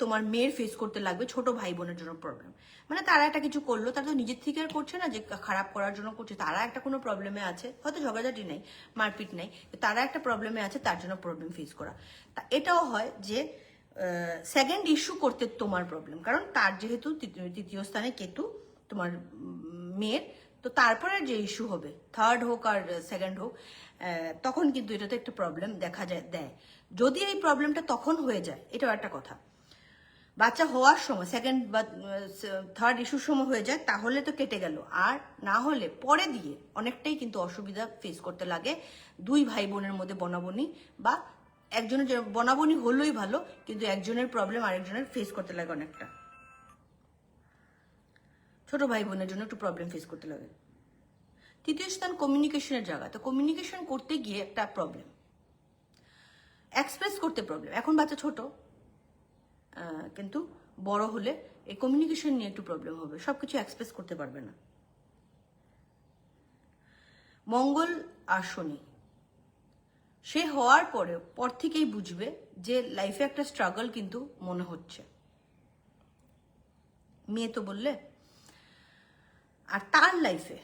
তোমার মেয়ের ফেস করতে লাগবে ছোট ভাই বোনের জন্য প্রবলেম। মানে তারা একটা কিছু করলো, তারা তো নিজের থেকে আর করছে না যে খারাপ করার জন্য করছে, তারা একটা কোনো প্রবলেমে আছে, হয়তো ঝগড়াঝাটি নেই, মারপিট নেই, তারা একটা প্রবলেমে আছে, তার জন্য প্রবলেম ফেস করা। তা এটাও হয় যে সেকেন্ড ইস্যু করতে তোমার প্রবলেম, কারণ তার যেহেতু তৃতীয় স্থানে কেতু তোমার মেয়ের, তো তারপরে যে ইস্যু হবে, থার্ড হোক আর সেকেন্ড হোক, তখন কিন্তু এটাতে একটা প্রবলেম দেখা দেয়। যদি এই প্রবলেমটা তখন হয়ে যায়, এটাও একটা কথা। বাচ্চা হওয়ার সময় সেকেন্ড বা থার্ড ইস্যুর সময় হয়ে যায়, তাহলে তো কেটে গেল। আর না হলে পরে দিয়ে অনেকটাই কিন্তু অসুবিধা ফেস করতে লাগে দুই ভাই বোনের মধ্যে, বনাবনি, বা একজনের বনাবনি হলোই ভালো, কিন্তু একজনের প্রবলেম আরেকজনের ফেস করতে লাগে অনেকটা। ছোট ভাই বোনের জন্য একটু প্রবলেম ফেস করতে লাগে। তৃতীয় স্থান কমিউনিকেশনের জায়গা, তো কমিউনিকেশন করতে গিয়ে একটা প্রবলেম, এক্সপ্রেস করতে প্রবলেম। এখন বাচ্চা ছোট, কিন্তু বড় হলে এই কমিউনিকেশন নিয়ে একটু প্রবলেম হবে, সবকিছু এক্সপ্রেস করতে পারবে না। মঙ্গল আর শনি সে হওয়ার পর থেকেই বুঝবে যে লাইফে একটা স্ট্রাগল কিন্তু মনে হচ্ছে। মেয়ে তো বললে, আর তার লাইফে,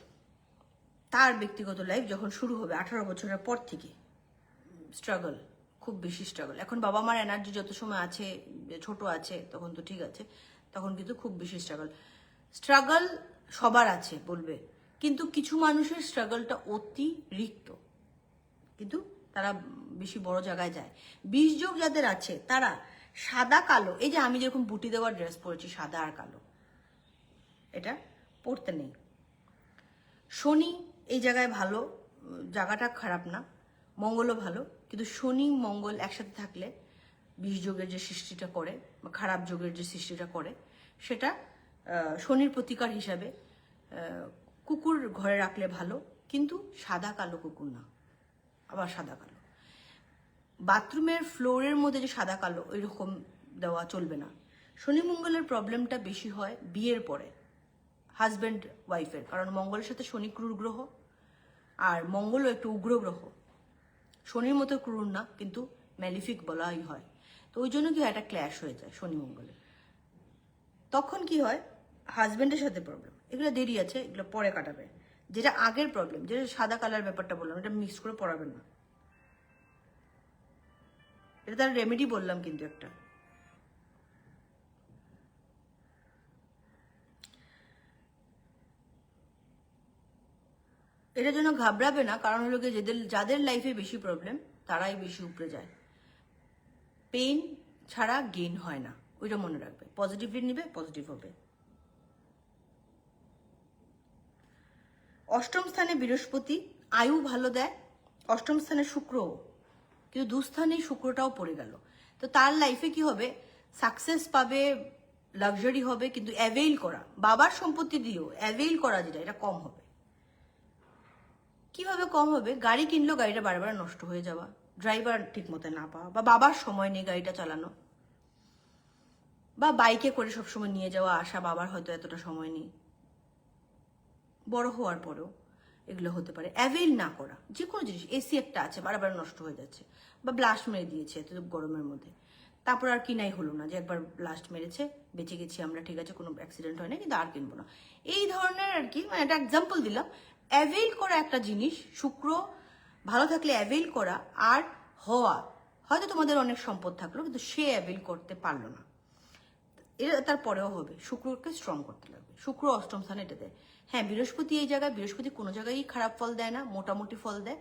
তার ব্যক্তিগত লাইফ যখন শুরু হবে 18 বছরের পর থেকে, স্ট্রাগল, খুব বেশি স্ট্রাগল। এখন বাবা মার এনার্জি যত সময় আছে, ছোট আছে, তখন তো ঠিক আছে, তখন কিন্তু খুব বেশি স্ট্রাগল। স্ট্রাগল সবার আছে বলবে, কিন্তু কিছু মানুষের স্ট্রাগলটা অতিরিক্ত, কিন্তু তারা বেশি বড় জায়গায় যায়। বিষ যোগ যাদের আছে তারা সাদা কালো, এই যে আমি যেরকম বুটি দেওয়ার ড্রেস পরেছি সাদা আর কালো, এটা পরতে নেই। শনি এই জায়গায় ভালো, জায়গাটা খারাপ না, মঙ্গলও ভালো, কিন্তু শনি মঙ্গল একসাথে থাকলে বিষ যোগের যে সৃষ্টিটা করে বা খারাপ যোগের যে সৃষ্টিটা করে সেটা শনির প্রতিকার হিসাবে কুকুর ঘরে রাখলে ভালো, কিন্তু সাদা কালো কুকুর না, আবার সাদা কালো বাথরুমের ফ্লোরের মধ্যে যে সাদা কালো ওইরকম দেওয়া চলবে না। শনি মঙ্গলের প্রবলেমটা বেশি হয় বিয়ের পরে, হাজব্যান্ড ওয়াইফের, কারণ মঙ্গলের সাথে শনি ক্রূর গ্রহ, আর মঙ্গলও একটু উগ্র গ্রহ, শনির মতো ক্রূর না কিন্তু ম্যালিফিক বলাই হয়। তো ওই জন্য কি হয়, একটা ক্ল্যাশ হয়ে যায় শনি মঙ্গলে। তখন কি হয়, হাজব্যান্ডের সাথে প্রবলেম, এগুলো দেরি আছে, এগুলো পরে কাটাবে। যেটা আগের প্রবলেম, যেটা সাদা কালার ব্যাপারটা বললাম, এটা মিক্স করে পড়াবেন না, এটা তার রেমেডি বললাম কিন্তু একটা। এটার জন্য ঘাবড়াবে না, কারণ হলো গিয়ে যাদের লাইফে বেশি প্রবলেম তারাই বেশি উপরে যায়। পেইন ছাড়া গেইন হয় না, ওইটা মনে রাখবে। পজিটিভলি নিবে, পজিটিভ হবে। অষ্টম স্থানে বৃহস্পতি আয়ু ভালো দেয়, অষ্টম স্থানে শুক্রও, কিন্তু দুস্থানেই শুক্রটাও পড়ে গেল। তো তার লাইফে কি হবে, সাকসেস পাবে, লাক্সারি হবে, কিন্তু অ্যাভেইল করা, বাবার সম্পত্তি দিয়েও অ্যাভেইল করা যেটা, এটা কম হবে। কিভাবে কম হবে, গাড়ি কিনলো, গাড়িটা বারবার নষ্ট হয়ে যাওয়া, ড্রাইভার ঠিক মতো না পাওয়া, বা বাবার সময় নেই গাড়িটা চালানো, বা বাইকে করে সবসময় নিয়ে যাওয়া আসা, বাবার হয়তো এতটা সময় নেই, বড় হওয়ার পরেও এগুলো হতে পারে। অ্যাভেইল না করা যে কোনো জিনিস, এসি একটা আছে বারবার নষ্ট হয়ে যাচ্ছে, বা ব্লাস্ট মেরে দিয়েছে এত গরমের মধ্যে, তারপর আর কিনাই হলো না, যে একবার ব্লাস্ট মেরেছে বেঁচে গেছি আমরা, ঠিক আছে কোনো অ্যাক্সিডেন্ট হয় না, কিন্তু আর কিনবো না, এই ধরনের আর কি। মানে একটা এক্সাম্পল দিলাম। অ্যাভেইল করা একটা জিনিস, শুক্র ভালো থাকলে অ্যাভেইল করা আর হওয়া, হয়তো তোমাদের অনেক সম্পদ থাকলো কিন্তু সে অ্যাভেইল করতে পারলো না, এটা তারপরেও হবে। শুক্রকে স্ট্রং করতে লাগবে, শুক্র অষ্টম স্থানে এটা দেয়। হ্যাঁ, বৃহস্পতি এই জায়গায়, বৃহস্পতি কোনো জায়গায় খারাপ ফল দেয় না, মোটামুটি ফল দেয়।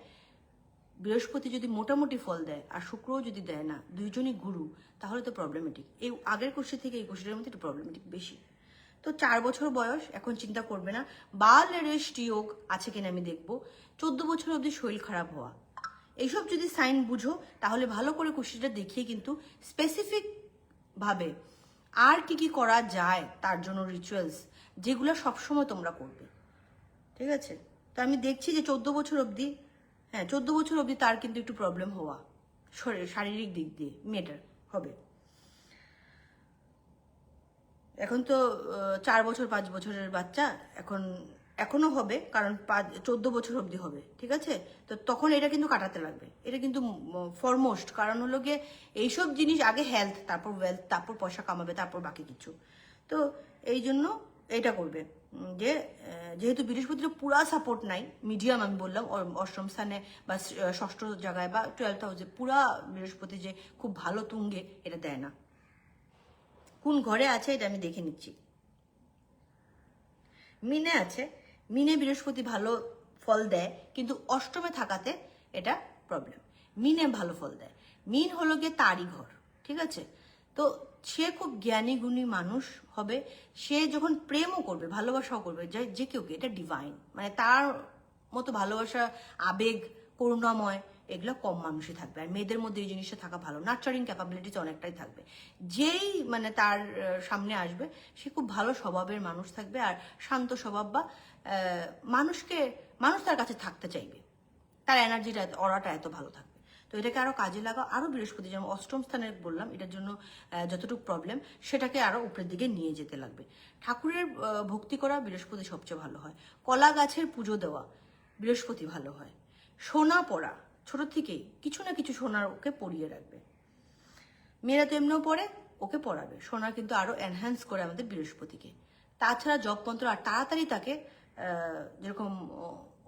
বৃহস্পতি যদি মোটামুটি ফল দেয় আর শুক্রও যদি দেয় না, দুইজনই গুরু, তাহলে তো প্রবলেমেটিক। এই আগের কোশ্চেন থেকে এই কোশ্চেনের মধ্যে একটু প্রবলেমেটিক বেশি। তো 4 বছর বয়স, এখন চিন্তা করবে না। বাল রেস্ট যোগ আছে কিনা আমি দেখবো। 14 বছর অবধি শরীর খারাপ হওয়া, এইসব যদি সাইন বুঝো তাহলে ভালো করে কোশ্চেনটা দেখিয়ে কিন্তু স্পেসিফিক ভাবে আর কি কি করা যায় তার জন্য রিচুয়ালস, যেগুলো সবসময় তোমরা করবে, ঠিক আছে। তো আমি দেখছি যে 14 বছর অবধি, হ্যাঁ 14 বছর অবধি তার কিন্তু একটু প্রবলেম হওয়া, শারীরিক দিক দিয়ে মেয়েটার হবে। এখন তো 4 বছর 5 বছরের বাচ্চা, এখনো হবে, কারণ 14 বছর অবধি হবে, ঠিক আছে। তো তখন এটা কিন্তু কাটাতে লাগবে, এটা কিন্তু ফরমোস্ট, কারণ হলো গিয়ে এইসব জিনিস আগে হেলথ, তারপর ওয়েলথ, তারপর পয়সা কামাবে, তারপর বাকি কিছু। তো এই জন্য এটা করবে যে যেহেতু বৃহস্পতির পুরা সাপোর্ট নাই, মিডিয়াম আমি বললাম, অষ্টম স্থানে বা ষষ্ঠ জায়গায় বা 12th হাউসে পুরা বৃহস্পতি যে খুব ভালো তুঙ্গে, এটা দেয় না। কোন ঘরে আছে এটা আমি দেখে নিচ্ছি। মিনে আছে, মিনে বৃহস্পতি ভালো ফল দেয়, কিন্তু অষ্টমে থাকাতে এটা প্রবলেম। মিনে ভালো ফল দেয়, মিন হলো গিয়ে তারই ঘর, ঠিক আছে। তো সে খুব জ্ঞানী গুণী মানুষ হবে, সে যখন প্রেমও করবে, ভালোবাসাও করবে, যে কেউকে, এটা ডিভাইন, মানে তার মতো ভালোবাসা, আবেগ, করুণাময়, এগুলো কম মানুষই থাকবে। আর মেয়েদের মধ্যে এই জিনিসটা থাকা ভালো, নার্চারিং ক্যাপাবিলিটিস অনেকটাই থাকবে। যেই মানে তার সামনে আসবে সে খুব ভালো স্বভাবের মানুষ থাকবে, আর শান্ত স্বভাব, বা মানুষ তার কাছে থাকতে চাইবে, তার এনার্জিটা, অরাটা এত ভালো থাকবে। তো এটাকে আরো কাজে লাগাও, আরো বৃহস্পতি যেমন অষ্টম স্থানে বললাম, এটার জন্য যতটুকু প্রবলেম সেটাকে আরো উপরের দিকে নিয়ে যেতে লাগবে। ঠাকুরের ভক্তি করা বৃহস্পতি সবচেয়ে ভালো হয়, কলা গাছের পুজো দেওয়া বৃহস্পতি ভালো হয়, সোনা পরা ছোট থেকেই কিছু না কিছু সোনার ওকে পরিয়ে রাখবে। মেয়েরা তো এমনিও পড়ে, ওকে পড়াবে, সোনা কিন্তু আরো এনহ্যান্স করে আমাদের বৃহস্পতিকে। তাছাড়া জপ মন্ত্র, আর তাড়াতাড়ি তাকে যেরকম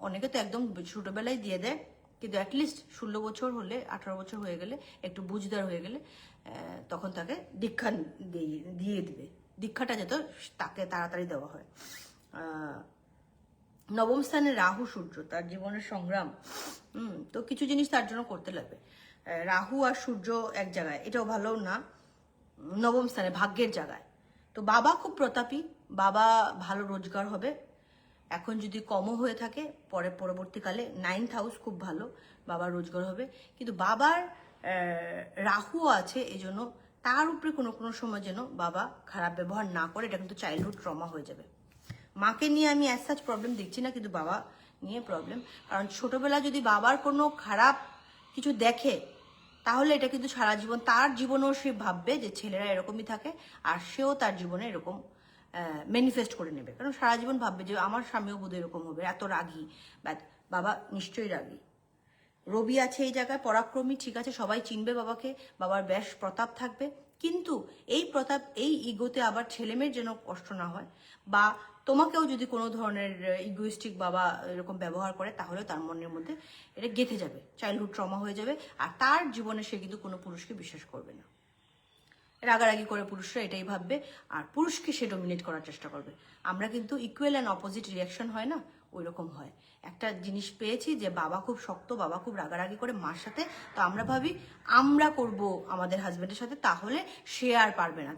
অনেকে তো একদম ছোটবেলায় দিয়ে দেয়, কিন্তু অ্যাটলিস্ট 16 বছর হলে, 18 বছর হয়ে গেলে, একটু বুঝদার হয়ে গেলে তখন তাকে দীক্ষা দিয়ে দিবে। দীক্ষাটা যেত তাকে তাড়াতাড়ি দেওয়া হয়। নবম স্থানে রাহু সূর্য, তার জীবনের সংগ্রাম, তো কিছু জিনিস তার জন্য করতে লাগবে। রাহু আর সূর্য এক জায়গায়, এটাও ভালো না। নবম স্থানে ভাগ্যের জায়গায়, তো বাবা খুব প্রতাপী, বাবা ভালো রোজগার হবে, এখন যদি কমও হয়ে থাকে পরবর্তীকালে 9th হাউস খুব ভালো, বাবার রোজগার হবে। কিন্তু বাবার রাহুও আছে, এই জন্য তার উপরে কোনো কোনো সময় যেন বাবা খারাপ ব্যবহার না করে, এটা কিন্তু চাইল্ডহুড ট্রমা হয়ে যাবে। মাকে নিয়ে আমি অ্যাজ সাচ প্রবলেম দেখছি না, কিন্তু বাবা নিয়ে প্রবলেম। কারণ ছোটবেলা যদি বাবার কোনো খারাপ কিছু দেখে, তাহলে এটা কিন্তু সারা জীবন, তার জীবনেও সে ভাববে যে ছেলেরা এরকমই থাকে, আর সেও তার জীবনে এরকম ম্যানিফেস্ট করে নেবে। কারণ সারা জীবন ভাববে যে আমার স্বামীও বোধহয় এরকম হবে, এত রাগী। বাবা নিশ্চয়ই রাগী। রবি আছে এই জায়গায়, পরাক্রমী, ঠিক আছে, সবাই চিনবে বাবাকে, বাবার বেশ প্রতাপ থাকবে। কিন্তু এই প্রতাপ, এই ইগোতে আবার ছেলেমেয়ের যেন কষ্ট না হয়, বা তোমাকেও যদি কোনো ধরনের ইগোইস্টিক বাবা এরকম ব্যবহার করে, তাহলে তার মনের মধ্যে এটা গেঁথে যাবে, চাইল্ডহুড ট্রমা হয়ে যাবে, আর তার জীবনে সে কিন্তু কোনো পুরুষকে বিশ্বাস করবে না। রাগারাগি করে পুরুষরা এটাই ভাববে, আর পুরুষকে সে ডমিনেট করার চেষ্টা করবে। আমরা কিন্তু ইকুয়াল অ্যান্ড অপোজিট রিয়াকশন হয় না, ওই রকম হয়। একটা জিনিস পেয়েছি যে বাবা খুব শক্ত, বাবা খুব রাগারাগি করে মার সাথে, তো আমরা ভাবি আমরা করব আমাদের হাজবেন্ডের সাথে, তাহলে সে আর পারবে না,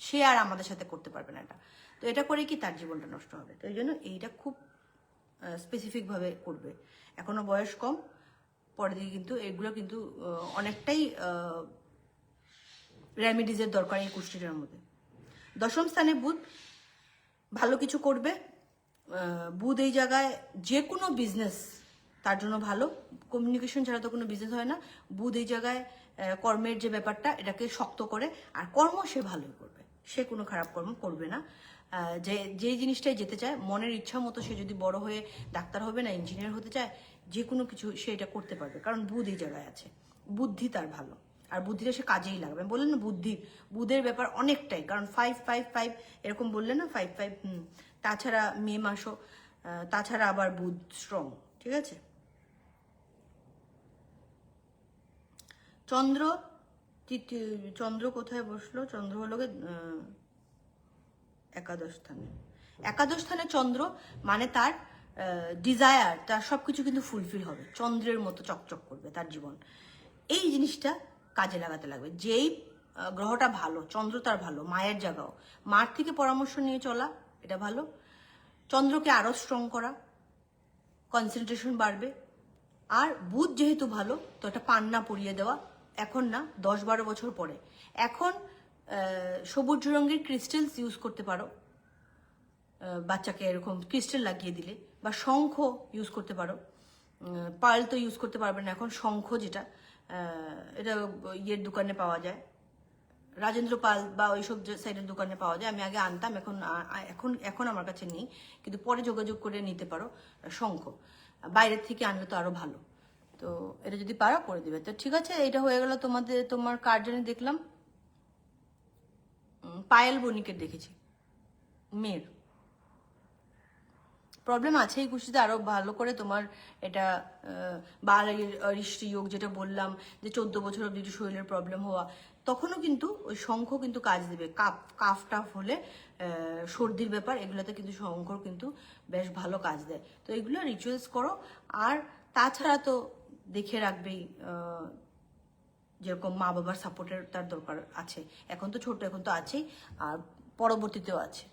সে আর আমাদের সাথে করতে পারবে না। এটা তো এটা করে কি তার জীবনটা নষ্ট হবে। তো এই জন্য এইটা খুব স্পেসিফিকভাবে করবে। এখনো বয়স কম, পরে দিকে কিন্তু এগুলো কিন্তু অনেকটাই রেমেডিজের দরকার এই কুষ্টিটার মধ্যে। 10ম স্থানে বুধ, ভালো কিছু করবে। বুধ এই জায়গায় যে কোনো বিজনেস তার জন্য ভালো, কমিউনিকেশন ছাড়া তো কোনো বিজনেস হয় না। বুধ এই জায়গায় কর্মের যে ব্যাপারটা, এটাকে শক্ত করে, আর কর্ম সে ভালোই করবে, সে কোনো খারাপ কর্ম করবে না। যে জিনিসটাই যেতে চায় মনের ইচ্ছা মতো, সে যদি বড় হয়ে ডাক্তার হবে না ইঞ্জিনিয়ার হতে চায়, যে কোনো কিছু সে এটা করতে পারবে, কারণ বুধ এই জায়গায় আছে, বুদ্ধি তার ভালো, আর বুদ্ধিটা সে কাজেই লাগবে। বললেন না বুধের ব্যাপার অনেকটাই, কারণ 5-5-5 এরকম বললেন না, 5-5। তাছাড়া মে মাসও, তাছাড়া আবার বুধ স্ট্রং, ঠিক আছে। চন্দ্র কোথায় বসলো? চন্দ্র হলো একাদশ স্থানে। একাদশ স্থানে চন্দ্র মানে তার ডিজায়ার, তার সবকিছু কিন্তু ফুলফিল হবে, চন্দ্রের মতো চকচক করবে তার জীবন। এই জিনিসটা কাজে লাগাতে লাগবে। যেই গ্রহটা ভালো, চন্দ্র তার ভালো, মায়ের জায়গাও, মার থেকে পরামর্শ নিয়ে চলা, এটা ভালো। চন্দ্রকে আরো স্ট্রং করা, কনসেন্ট্রেশন বাড়বে। আর বুধ যেহেতু ভালো, তো একটা পান্না পরিয়ে দেওয়া, এখন না 10-12 বছর পরে। এখন সবুজ রঙের ক্রিস্টালস ইউজ করতে পারো, বাচ্চাকে এরকম ক্রিস্টাল লাগিয়ে দিলে, বা শঙ্খ ইউজ করতে পারো। পার্ল তো ইউজ করতে পারবে না এখন, শঙ্খ যেটা, এটা ইয়ের দোকানে পাওয়া যায়, রাজেন্দ্র পাল বা ওইসব সাইডের দোকানে পাওয়া যায়। আমি আগে আনতাম, এখন আমার কাছে নেই, কিন্তু পরে যোগাযোগ করে নিতে পারো। শঙ্খ বাইরের থেকে আনলে তো আরো ভালো। তো এটা যদি পারো করে দিবে। তো ঠিক আছে, এটা হয়ে গেল তোমার কার্ডজনে দেখলাম। পায়েল বণিকের দেখেছি, মেয়ের প্রবলেম আছে এই কুষ্টিতে, আরো ভালো করে তোমার এটা বাল ঋষ্টি যোগ যেটা বললাম, যে 14 বছর অব্দি শরীরের প্রবলেম হওয়া, তখনও কিন্তু ওই শঙ্খ কিন্তু কাজ দেবে। কাফ টাফ হলে, সর্দির ব্যাপার, এগুলোতে কিন্তু শঙ্খ কিন্তু বেশ ভালো কাজ দেয়। তো এগুলো রিচুয়ালস করো। আর তাছাড়া তো দেখে রাখবেই, যেরকম মা বাবার সাপোর্টের তার দরকার আছে। এখন তো ছোট, এখন তো আছেই, আর পরবর্তীতেও আছে।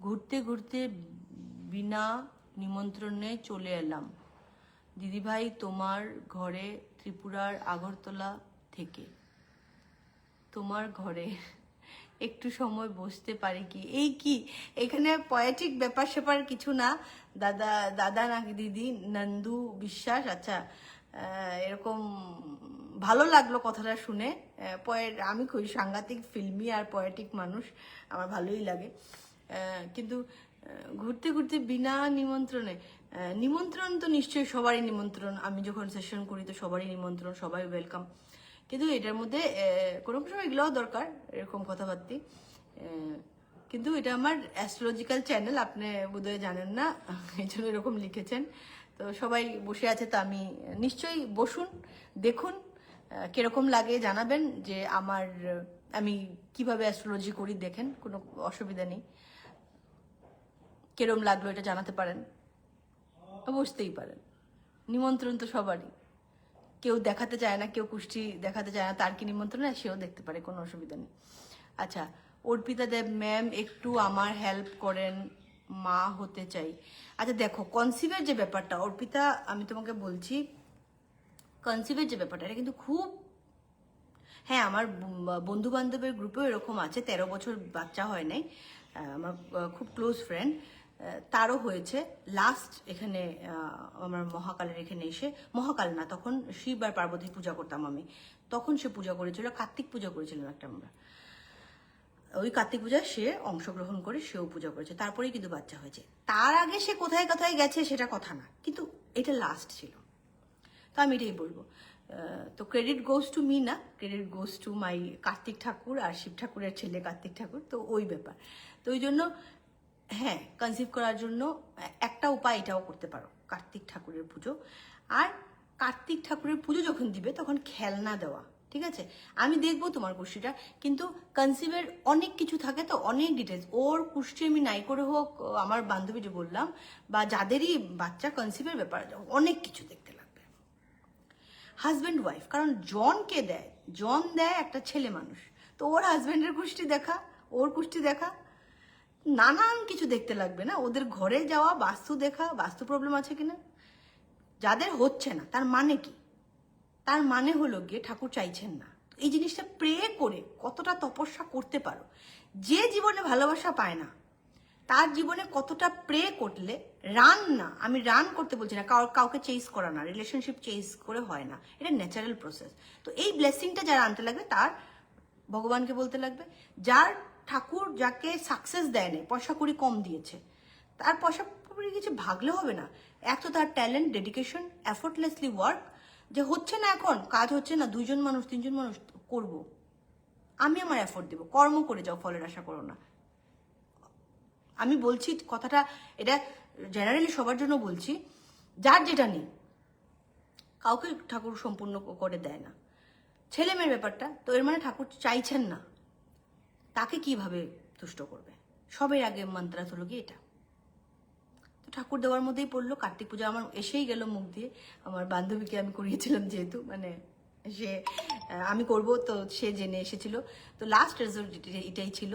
ঘুরতে ঘুরতে বিনা নিমন্ত্রণে চলে এলাম দিদিভাই তোমার ঘরে, ত্রিপুরার আগরতলা থেকে। তোমার ঘরে একটু সময় বসতে পারি কি? এই কি এখানে পয়েটিক ব্যাপার স্যাপার কিছু না, দাদা নাকি দিদি? নন্দু বিশ্বাস, আচ্ছা। এরকম ভালো লাগলো কথাটা শুনে। আমি খুব সাংঘাতিক ফিল্মি আর পয়েটিক মানুষ, আমার ভালোই লাগে। কিন্তু ঘুরতে ঘুরতে বিনা নিমন্ত্রণে, নিমন্ত্রণ তো নিশ্চয়ই সবারই নিমন্ত্রণ, আমি যখন সেশন করি তো সবারই নিমন্ত্রণ, সবাই ওয়েলকাম। কিন্তু এটার মধ্যে কোনো সময় এগুলোও দরকার, এরকম কথাবার্তি। কিন্তু এটা আমার অ্যাস্ট্রোলজিক্যাল চ্যানেল, আপনি বোধহয় জানেন না, এই জন্য এরকম লিখেছেন। তো সবাই বসে আছে, তো আমি নিশ্চয়ই বসুন, দেখুন কিরকম লাগে, জানাবেন যে আমি কিভাবে অ্যাস্ট্রোলজি করি, দেখেন, কোনো অসুবিধা নেই। কিরম লাগলো এটা জানাতে পারেন, বুঝতেই পারেন। নিমন্ত্রণ তো সবারই, কেউ দেখাতে চায় না, কেউ কুষ্টি দেখাতে চায় না, তার কি নিমন্ত্রণ না, সেও দেখতে পারে, কোনো অসুবিধা নেই। আচ্ছা, অর্পিতা দেব ম্যাম একটু আমার হেল্প করেন, মা হতে চাই। আচ্ছা দেখো, কনসিভের যে ব্যাপারটা অর্পিতা, আমি তোমাকে বলছি, কনসিভের যে ব্যাপারটা এটা কিন্তু খুব, হ্যাঁ আমার বন্ধু বান্ধবের গ্রুপেও এরকম আছে 13 বছর বাচ্চা হয় নাই, আমার খুব ক্লোজ ফ্রেন্ড, তারও হয়েছে। লাস্ট এখানে আমার মহাকালের এখানে এসে, মহাকাল না তখন শিব আর পার্বতী পূজা করতাম আমি, তখন সে পূজা করেছিল, কার্তিক পূজা করেছিলাম একটা আমরা, ওই কার্তিক পূজায় সে অংশগ্রহণ করে সেও পূজা করেছে, তারপরেই কিন্তু বাচ্চা হয়েছে। তার আগে সে কোথায় কোথায় গেছে সেটা কথা না, কিন্তু এটা লাস্ট ছিল। তো আমি এটাই বলবো, তো ক্রেডিট গোজ টু মি না, credit goes to my Kartik Thakur আর শিব ঠাকুরের ছেলে কার্তিক ঠাকুর, তো ওই ব্যাপার। তো ওই জন্য হ্যাঁ, কনসিভ করার জন্য একটা উপায় এটাও করতে পারো, কার্তিক ঠাকুরের পুজো। আর কার্তিক ঠাকুরের পুজো যখন দিবে তখন খেলনা দেওয়া, ঠিক আছে? আমি দেখবো তোমার কুষ্টিটা, কিন্তু কনসিভের অনেক কিছু থাকে, তো অনেক ডিটেলস, ওর কুষ্টি আমি নাই করে হোক, আমার বান্ধবী যে বললাম, বা যাদেরই বাচ্চা কনসিভের ব্যাপার অনেক কিছু দেখতে লাগবে। হাজব্যান্ড ওয়াইফ, কারণ জনকে দেয়, জন দেয় একটা ছেলে মানুষ, তো ওর হাজব্যান্ডের কুষ্টি দেখা, ওর কুষ্টি দেখা, নানান কিছু দেখতে লাগবে না, ওদের ঘরে যাওয়া, বাস্তু দেখা, বাস্তু প্রবলেম আছে কিনা, যাদের হচ্ছে না তার মানে কি, তার মানে হলো গিয়ে ঠাকুর চাইছেন না। এই জিনিসটা প্রে করে কতটা তপস্যা করতে পারো, যে জীবনে ভালোবাসা পায় না তার জীবনে কতটা প্রে করলে, রান না, আমি রান করতে বলছি না, কাউকে চেস করা না, রিলেশনশিপ চেস করে হয় না, এটা ন্যাচারাল প্রসেস। তো এই ব্লেসিংটা যারা আনতে লাগবে তার ভগবানকে বলতে লাগবে, যার ঠাকুর যাকে সাকসেস দেয় না, পয়সা কুড়ি কম দিয়েছে, তার পয়সা কুড়ি কিছু ভাগলে হবে না, এক তো তার ট্যালেন্ট, ডেডিকেশন, এফোর্টলেসলি ওয়ার্ক, যে হচ্ছে না এখন কাজ হচ্ছে না, 2জন মানুষ 3জন মানুষ করব, আমি আমার এফোর্ট দেবো, কর্ম করে যাও, ফলের আশা করো না। আমি বলছি কথাটা, এটা জেনারেলি সবার জন্য বলছি, যার যেটা নেই, কাউকে ঠাকুর সম্পূর্ণ করে দেয় না। ছেলে মেয়ের ব্যাপারটা তো এর মানে ঠাকুর চাইছেন না, তাকে কিভাবে তুষ্ট করবে? সবের আগে মন্ত্রাস হলো কি এটা। তো ঠাকুর দেওয়ার মধ্যেই পড়লো, কার্তিক পূজা আমার এসেই গেল মুখ দিয়ে, আমার বান্ধবীকে আমি করিয়েছিলাম যেহেতু, মানে সে আমি করব তো সে জেনে এসেছিল, তো লাস্ট রেজাল্ট এটাই ছিল।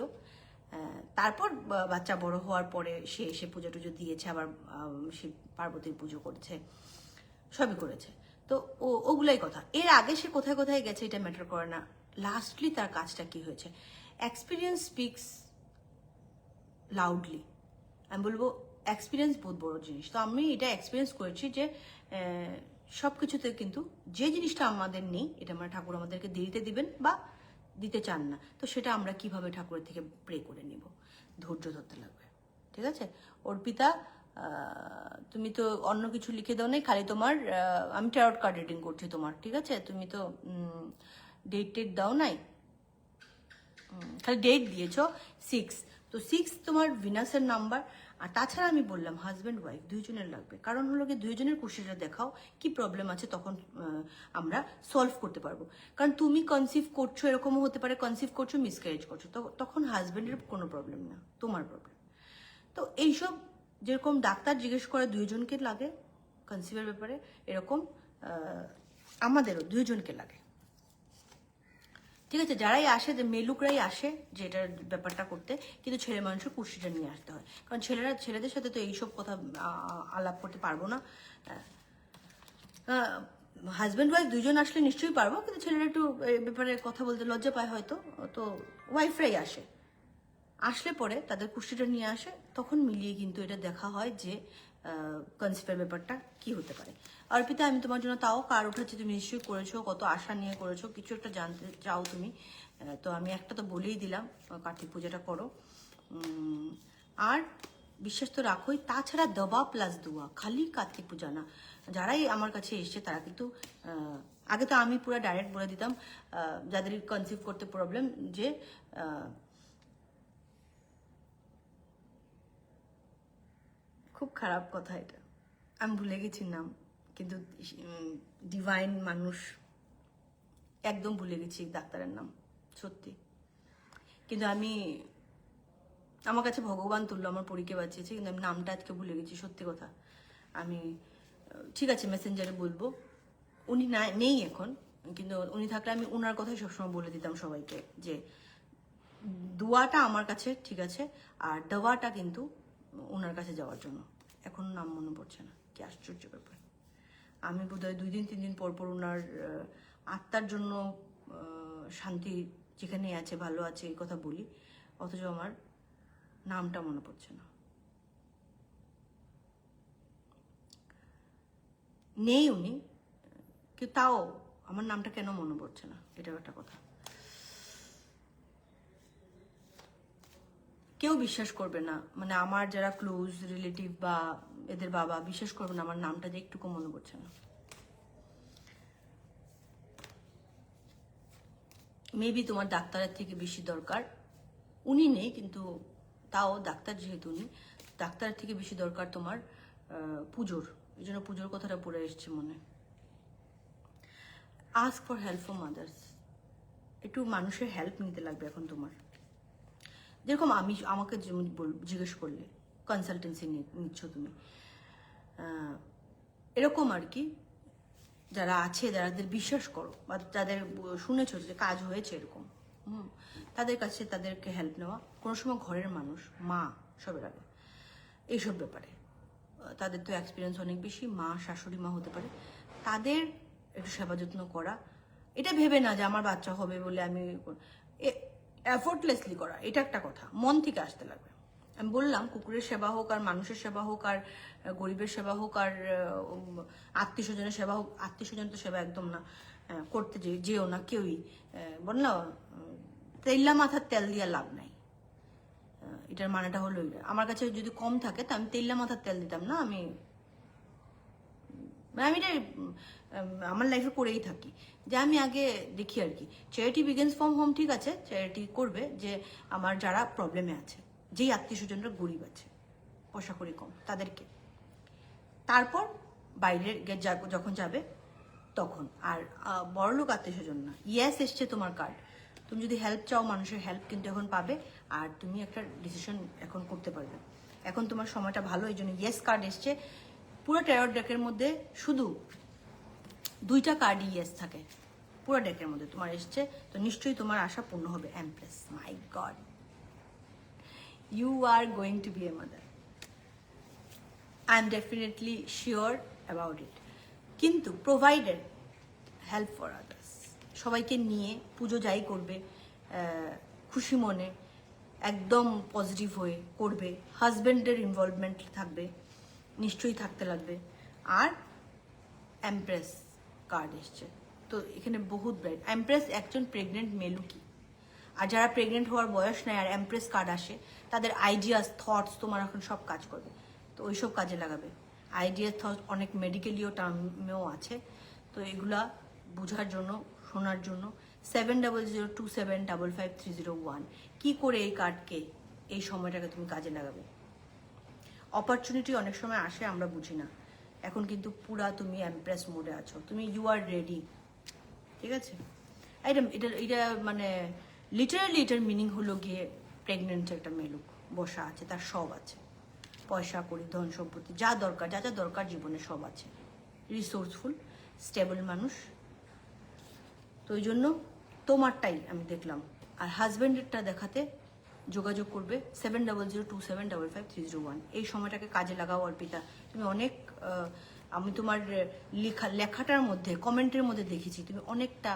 তারপর বাচ্চা বড় হওয়ার পরে সে এসে পুজো টুজো দিয়েছে, আবার শিব পার্বতীর পুজো করেছে, সবই করেছে। তো ওগুলাই কথা, এর আগে সে কোথায় কোথায় গেছে এটা ম্যাটার করে না, লাস্টলি তার কাজটা কি হয়েছে। এক্সপিরিয়েন্স স্পিক্স লাউডলি, আমি বলবো এক্সপিরিয়েন্স বহুত বড় জিনিস। তো আমি এটা এক্সপিরিয়েন্স করেছি যে সব কিছুতে কিন্তু যে জিনিসটা আমাদের নেই, এটা আমরা ঠাকুর আমাদেরকে দিতে দিবেন বা দিতে চান না, তো সেটা আমরা কিভাবে ঠাকুরের থেকে প্রে করে নিব, ধৈর্য ধরতে লাগবে, ঠিক আছে? অর্পিতা, তুমি তো অন্য কিছু লিখে দাও নাই, খালি তোমার আমি ট্যারট কার্ড রিডিং করছি তোমার, ঠিক আছে? তুমি তো ডেট টেট দাও নাই, খালি ডেট দিয়েছো 6, তো 6 তোমার ভিনাসের নাম্বার। আর তাছাড়া আমি বললাম হাজব্যান্ড ওয়াইফ দুইজনের লাগবে, কারণ হলো কি দুইজনের কুশিটা দেখাও কি প্রবলেম আছে, তখন আমরা সলভ করতে পারবো। কারণ তুমি কনসিভ করছো, এরকমও হতে পারে কনসিভ করছো মিসক্যারেজ করছো, তো তখন হাজব্যান্ডের কোনো প্রবলেম না, তোমার প্রবলেম। তো এইসব যেরকম ডাক্তার জিজ্ঞেস করে দুইজনকে লাগে কনসিভের ব্যাপারে, এরকম আমাদেরও দুইজনকে লাগে, ঠিক আছে? যারাই আসে, যে মেলুকরাই আসে যে এটার ব্যাপারটা করতে, কিন্তু ছেলে মানুষের কুর্সিটা নিয়ে আসতে হয়, কারণ ছেলেদের সাথে তো এইসব কথা আলাপ করতে পারবো না। হাজব্যান্ড ওয়াইফ দুইজন আসলে নিশ্চয়ই পারবো, কিন্তু ছেলেরা একটু ব্যাপারে কথা বলতে লজ্জা পায় হয়তো, তো ওয়াইফরাই আসলে পরে তাদের কুষ্টিটা নিয়ে আসে, তখন মিলিয়ে কিন্তু এটা দেখা হয় যে কনসিভের ব্যাপারটা কি হতে পারে। অর্পিতা, আমি তোমার জন্য তাও কার উঠাচ্ছি, তুমি নিশ্চয়ই করেছো, কত আশা নিয়ে করেছো, কিছু একটা জানতে চাও তুমি, তো আমি একটা তো বলেই দিলাম, কার্তিক পূজাটা করো। আর বিশ্বাস তো রাখোই, তাছাড়া দবা প্লাস দুয়া, খালি কার্তিক পূজা না, যারাই আমার কাছে এসছে তারা কিন্তু আগে তো আমি পুরো ডাইরেক্ট বলে দিতাম যাদের কনসিভ করতে প্রবলেম, যে খুব খারাপ কথা এটা, আমি ভুলে গেছি নাম, কিন্তু ডিভাইন মানুষ, একদম ভুলে গেছি ডাক্তারের নাম, সত্যি। কিন্তু আমি, আমার কাছে ভগবান তুল্য আমার পরীকে বাঁচিয়েছে, কিন্তু আমি নামটা আজকে ভুলে গেছি, সত্যি কথা। আমি ঠিক আছে মেসেঞ্জারে বলবো, উনি নেই এখন, কিন্তু উনি থাকলে আমি ওনার কথাই সবসময় বলে দিতাম সবাইকে, যে দোয়াটা আমার কাছে ঠিক আছে, আর দাওয়াটা কিন্তু ওনার কাছে যাওয়ার জন্য, এখন নাম মনে পড়ছে না। কি আশ্চর্য ব্যাপার। আমি বোধহয় 2 দিন 3 দিন পর পর ওনার আত্মার জন্য শান্তি যেখানে আছে, ভালো আছে, এই কথা বলি, অথচ আমার নামটা মনে পড়ছে না। নেই উনি, কিন্তু তাও আমার নামটা কেন মনে পড়ছে না, এটাও একটা কথা। কেউ বিশ্বাস করবে না, মানে আমার যারা ক্লোজ রিলেটিভ বা এদের বাবা বিশ্বাস করবে না আমার নামটা যে একটুকু মনে পড়ছে না। মেবি তোমার ডাক্তারের থেকে বেশি দরকার, উনি নেই কিন্তু তাও ডাক্তার যেহেতু উনি, ডাক্তারের থেকে বেশি দরকার তোমার পুজোর। এই জন্য পুজোর কথাটা পড়ে এসছে মনে। Ask for help from others, একটু মানুষের হেল্প নিতে লাগবে এখন তোমার। যেরকম আমাকে জিজ্ঞেস করলে কনসালটেন্সি নিচ্ছ তুমি, এরকম আর কি। যারা আছে, যাদের বিশ্বাস করো বা যাদের শুনেছো যে কাজ হয়েছে এরকম, তাদের কাছে তাদেরকে হেল্প নেওয়া। কোনো সময় ঘরের মানুষ, মা সবের আগে এইসব ব্যাপারে তাদের তো এক্সপিরিয়েন্স অনেক বেশি, মা শাশুড়ি মা হতে পারে, তাদের একটু সেবা যত্ন করা। এটা ভেবে না যে আমার বাচ্চা হবে বলে আমি এফোর্টলেসলি করা, এটা একটা কথা, মন থেকে আসতে লাগবে। আমি বললাম কুকুরের সেবা হোক আর মানুষের সেবা হোক আর গরিবের সেবা হোক আর আত্মীয় স্বজনের সেবা হোক, আত্মীয় স্বজন তো সেবা একদম না করতে যেও না কেউই। বললাম তেল্লা মাথার তেল দিয়ে লাভ নাই, এটার মানেটা হলো আমার কাছে যদি কম থাকে তো আমি তেল্লা মাথার তেল দিতাম না। আমি এটা আমার লাইফে করেই থাকি, যে আমি আগে দেখি আর কি। চ্যারিটি বিগিনস ফ্রম হোম, ঠিক আছে, চ্যারিটি করবে যে আমার যারা প্রবলেমে আছে, যেই আত্মীয় স্বজনরা গরিব আছে, পয়সা করি কম, তাদেরকে। তারপর বাইরের যখন যাবে তখন। আর বড়লোক আত্মীয় স্বজন না। ইয়েস এসছে তোমার কার্ড, তুমি যদি হেল্প চাও মানুষের হেল্প কিন্তু এখন পাবে, আর তুমি একটা ডিসিশন এখন করতে পারবে। এখন তোমার সময়টা ভালো, এই জন্য ইয়েস কার্ড এসছে। পুরো ট্যারট ডেকের মধ্যে শুধু 2টা কার্ডই ইয়েস থাকে পুরো ডেকের মধ্যে, তোমার এসছে, তো নিশ্চয়ই তোমার আশা পূর্ণ হবে। Empress, my god, you are going to be a mother, I am definitely sure about it. কিন্তু প্রোভাইডেড হেল্প ফর আদার্স, সবাইকে নিয়ে পুজো যাই করবে খুশি মনে, একদম পজিটিভ হয়ে করবে। হাজব্যান্ডের ইনভলভমেন্ট থাকবে, নিশ্চয়ই থাকতে লাগবে। আর এমপ্রেস কার্ড এসছে, তো এখানে বহুত ব্রাইট। এমপ্রেস একজন প্রেগনেন্ট মেলুকি, আর যারা প্রেগনেন্ট হওয়ার বয়স নেয় আর এমপ্রেস কার্ড আসে, তাদের আইডিয়াস থটস তোমার এখন সব কাজ করবে, তো ওইসব কাজে লাগাবে। আইডিয়াস থটস অনেক মেডিকেলীয় টার্মেও আছে, তো এগুলা বোঝার জন্য, শোনার জন্য 7002755301 কি করে এই কার্ডকে, এই সময়টাকে তুমি কাজে লাগাবে। অপরচুনিটি অনেক সময় আসে, আমরা বুঝি না। এখন কিন্তু পুরা তুমি এমপ্রেস মোডে আছো, তুমি ইউ আর রেডি, ঠিক আছে। এটা এটা এটা মানে লিটারালি এটার মিনিং হলো গিয়ে প্রেগনেন্ট একটা মেলুক বসা আছে, তার সব আছে, পয়সা কড়ি ধন সম্পত্তি যা দরকার, যা যা দরকার জীবনে সব আছে, রিসোর্সফুল স্টেবল মানুষ। তো ওই জন্য তোমারটাই আমি দেখলাম। আর হাজব্যান্ডেরটা দেখাতে যোগাযোগ করবে 7002755301, এই সময়টাকে কাজে লাগাও অর্পিতা। তুমি অনেক আমি তোমার লেখাটার মধ্যে কমেন্টের মধ্যে দেখেছি তুমি অনেকটা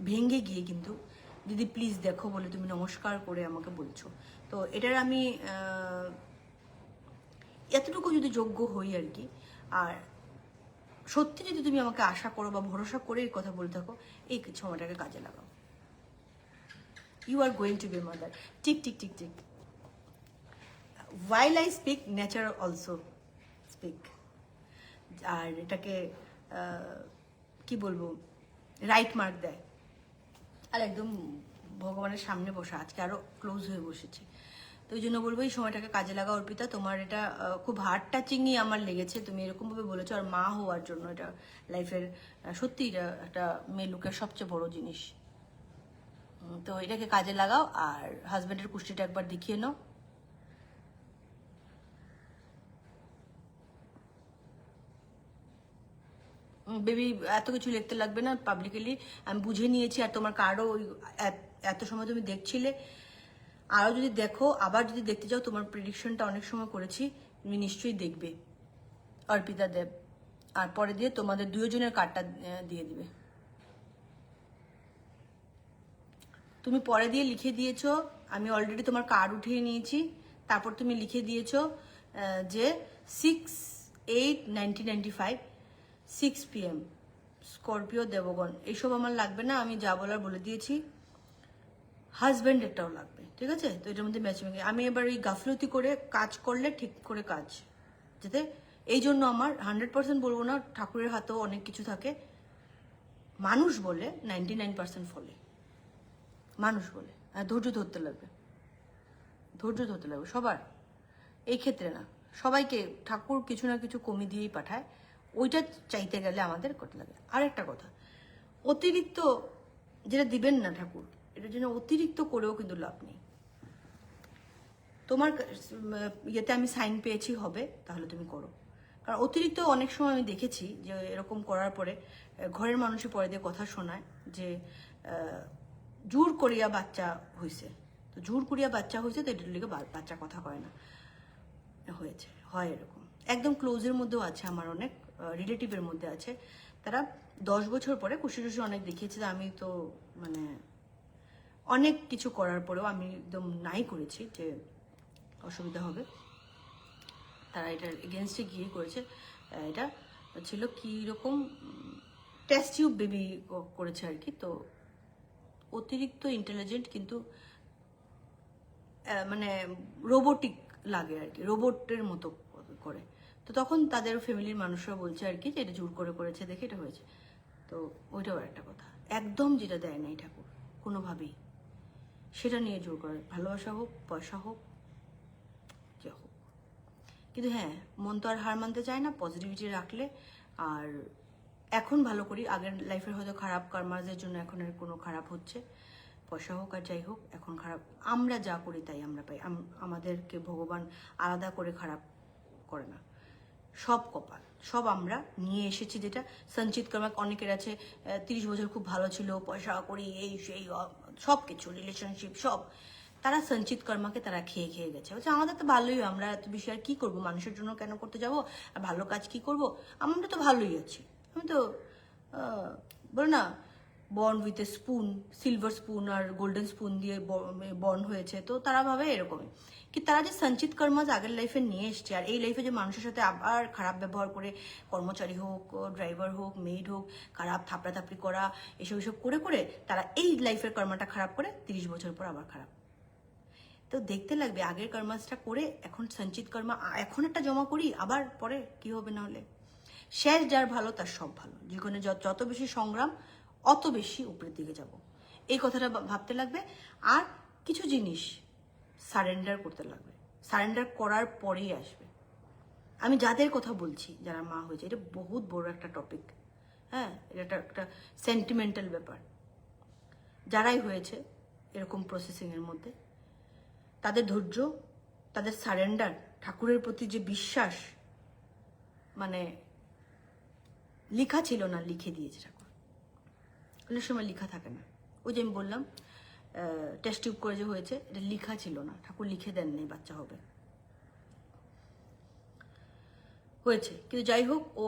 ভেঙে গিয়ে কিন্তু দিদি প্লিজ দেখো বলে তুমি নমস্কার করে আমাকে বলছো। তো এটার আমি এতটুকু যদি যোগ্য হই আর কি, আর সত্যি যদি তুমি আমাকে আশা করো বা ভরসা করে এই কথা বলে থাকো, এই সময়টাকে কাজে লাগাও। You are going to be mother. ঠিক ঠিক ঠিক ঠিক। while I speak, nature also speak. আর এটাকে কি বলবো, রাইট মার্ক দেয়। আর একদম ভগবানের সামনে বসা, আজকে আরো ক্লোজ হয়ে বসেছে। তো ওই জন্য বলবো এই সময়টাকে কাজে লাগা অর্পিতা। তোমার এটা খুব হার্ট টাচিংই আমার লেগেছে, তুমি এরকমভাবে বলেছো। আর মা হওয়ার জন্য এটা লাইফের সত্যি এটা একটা মেয়ে লোকের সবচেয়ে বড় জিনিস। তো এটাকে কাজে লাগাও, আর হাজব্যান্ডের কুষ্টিটা একবার দেখিয়ে নাও। বেবি এত কিছু লিখতে লাগবে না পাবলিকলি, আমি বুঝে নিয়েছি। আর তোমার কার্ডও ওই এত সময় তুমি দেখছিলে, আরও যদি দেখো, আবার যদি দেখতে চাও, তোমার প্রেডিকশনটা অনেক সময় করেছি, তুমি নিশ্চয়ই দেখবে অর্পিতা দেব, আর পরে দিয়ে তোমাদের দুজনের কার্ডটা দিয়ে দিবে। তুমি পরে দিয়ে লিখে দিয়েছো, আমি অলরেডি তোমার কার্ড উঠিয়ে নিয়েছি, তারপর তুমি লিখে দিয়েছো যে 6/8/1995 6 PM স্করপিও দেবগণ। এইসব আমার লাগবে না, আমি যা বলার বলে দিয়েছি। হাজব্যান্ডেরটাও লাগবে, ঠিক আছে? তো এটার মধ্যে ম্যাচিং। আমি এবার এই গাফলতি করে কাজ করলে ঠিক করে কাজ যাতে, এই জন্য আমার 100% বলবো না, ঠাকুরের হাতেও অনেক কিছু থাকে। মানুষ বলে 99% ফলে, মানুষ বলে। আর ধৈর্য ধরতে লাগবে, ধৈর্য ধরতে লাগবে সবার। এই ক্ষেত্রে না, সবাইকে ঠাকুর কিছু না কিছু কমি দিয়েই পাঠায়, ওইটা চাইতে গেলে আমাদের করতে লাগে। আর একটা কথা, অতিরিক্ত যেটা দিবেন না ঠাকুর, এটার জন্য অতিরিক্ত করেও কিন্তু লাভ নেই। তোমার ইয়েতে আমি সাইন পেয়েছি হবে, তাহলে তুমি করো। কারণ অতিরিক্ত অনেক সময় আমি দেখেছি যে এরকম করার পরে ঘরের মানুষের পরে দিয়ে কথা শোনায় যে জোর করিয়া বাচ্চা হয়েছে, তো জোর করিয়া বাচ্চা হয়েছে, তো এটার লিগে বাচ্চা কথা কয় না, হয়েছে, হয় এরকম। একদম ক্লোজের মধ্যেও আছে, আমার অনেক রিলেটিভের মধ্যে আছে, তারা 10 বছর পরে কুশি টুসি অনেক দেখিয়েছে। আমি তো মানে অনেক কিছু করার পরেও আমি একদম নাই করেছি যে অসুবিধা হবে, তারা এটার এগেনস্টে গিয়ে করেছে। এটা ছিল কীরকম টেস্ট টিউব বেবি করেছে আর কি। তো অতিরিক্ত ইন্টেলিজেন্ট, কিন্তু মানে রোবোটিক লাগে আর কি, রোবটের মতো করে। তো তখন তাদের ফ্যামিলির মানুষরা বলছে আর কি যে এটা জোর করে করেছে দেখে এটা হয়েছে। তো ওইটাও একটা কথা, একদম যেটা দেয় নাই ঠাকুর কোনোভাবেই, সেটা নিয়ে জোর করে, ভালোবাসা হোক, পয়সা হোক, যে হোক। কিন্তু হ্যাঁ, মন তো আর হার মানতে চায় না, পজিটিভিটি রাখলে। আর এখন ভালো করি, আগের লাইফের হয়তো খারাপ কর্মার্সের জন্য এখন আর কোনো খারাপ হচ্ছে, পয়সা হোক আর যাই হোক, এখন খারাপ আমরা যা করি তাই আমরা পাই। আমাদেরকে ভগবান আলাদা করে খারাপ করে না, সব কপাল, সব আমরা নিয়ে এসেছি। যেটা সঞ্চিত কর্মা, অনেকের আছে 30 বছর খুব ভালো ছিল, পয়সা করি, এই সেই সব কিছু, রিলেশনশিপ সব, তারা সঞ্চিত কর্মাকে তারা খেয়ে খেয়ে গেছে। বলছে আমাদের তো ভালোই, আমরা এত বেশি আর কি করবো, মানুষের জন্য কেন করতে যাব, আর ভালো কাজ কি করব, আমরা তো ভালোই আছি। আমি তো বলো না, born with a spoon, silver spoon আর গোল্ডেন স্পুন দিয়ে বর্ন হয়েছে, তো তারা ভাবে এরকমই। কি তারা যে সঞ্চিত কর্মাজ আগের লাইফে নিয়ে এসছে, আর এই লাইফে যে মানুষের সাথে আবার খারাপ ব্যবহার করে, কর্মচারী হোক, ড্রাইভার হোক, মেড হোক, খারাপ থাপড়াথাপড়ি করা, এসব এসব করে করে তারা এই লাইফের কর্মাটা খারাপ করে 30 বছর পর আবার খারাপ। তো দেখতে লাগবে আগের কর্মাসটা করে, এখন সঞ্চিত কর্মা এখন একটা জমা করি, আবার পরে কি হবে না হলে। শেষ যার ভালো তার সব ভালো, জীবনে যত বেশি সংগ্রাম অত বেশি উপরের দিকে যাব, এই কথাটা ভাবতে লাগবে। আর কিছু জিনিস সারেন্ডার করতে লাগবে, সারেন্ডার করার পরেই আসবে। আমি যাদের কথা বলছি যারা মা হয়েছে, এটা বহুত বড় একটা টপিক, হ্যাঁ, এটা একটা সেন্টিমেন্টাল ব্যাপার। যারাই হয়েছে এরকম প্রসেসিংয়ের মধ্যে, তাদের ধৈর্য, তাদের সারেন্ডার, ঠাকুরের প্রতি যে বিশ্বাস, মানে লেখা ছিল না, লিখে দিয়েছে ঠাকুর। অনেক সময় লেখা থাকে না, ওই যে আমি বললাম টেস্ট টিউব করে যে হয়েছে, এটা লেখা ছিল না, ঠাকুর লিখে দেননি বাচ্চা হবে, হয়েছে। কিন্তু যাই হোক, ও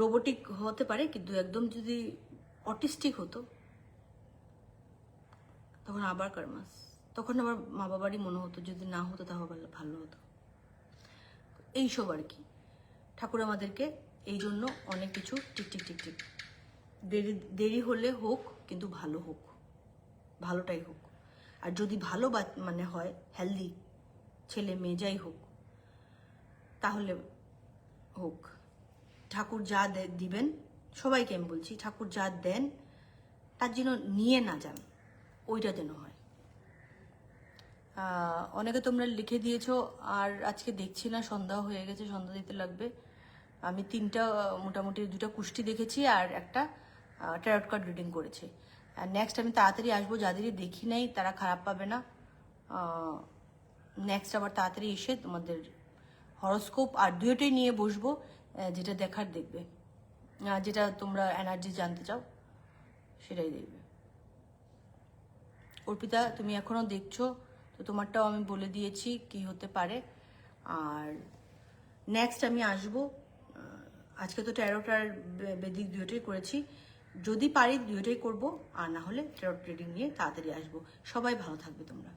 রোবোটিক হতে পারে, কিন্তু একদম যদি অটিস্টিক হতো তখন আবার কারমাস, তখন আবার মা বাবারই মনে হতো, যদি না হতো তাহলে ভালো হতো। এইসব আর কি, ঠাকুর আমাদেরকে এই জন্য অনেক কিছু টিক টিক টিক টিক দেরি হলে হোক, কিন্তু ভালো হোক, ভালোটাই হোক। আর যদি ভালো মানে হয়, হেলদি ছেলে মেয়ে যাই হোক, তাহলে হোক। ঠাকুর যা দিবেন, সবাইকে আমি বলছি, ঠাকুর যা দেন তার জন্য নিয়ে না যান, ওইটা যেন হয়। অনেকে তোমরা লিখে দিয়েছো, আর আজকে দেখছি না, সন্ধ্যা হয়ে গেছে, সন্ধ্যা দিতে লাগবে। আমি 3টা মোটামুটি 2টা কুষ্টি দেখেছি আর একটা ট্যারট কার্ড রিডিং করেছি। আর নেক্সট আমি তাড়াতাড়ি আসবো, যাদেরই দেখি নাই তারা খারাপ পাবে না। নেক্সট আবার তাড়াতাড়ি এসে তোমাদের হরোস্কোপ আর দুটোই নিয়ে বসবো, যেটা দেখার দেখবে, যেটা তোমরা এনার্জি জানতে চাও সেটাই দেখবে। অর্পিতা, তুমি এখনো দেখছো, তো তোমারটাও আমি বলে দিয়েছি কি হতে পারে। আর নেক্সট আমি আসবো, আজকে তো ট্যারোটার বেদিক দুটোই করেছি, যদি পারি দুটোই করব, আর না হলে ট্যারোট রিডিং নিয়ে তাড়াতাড়ি আসবো। সবাই ভালো থাকবে তোমরা।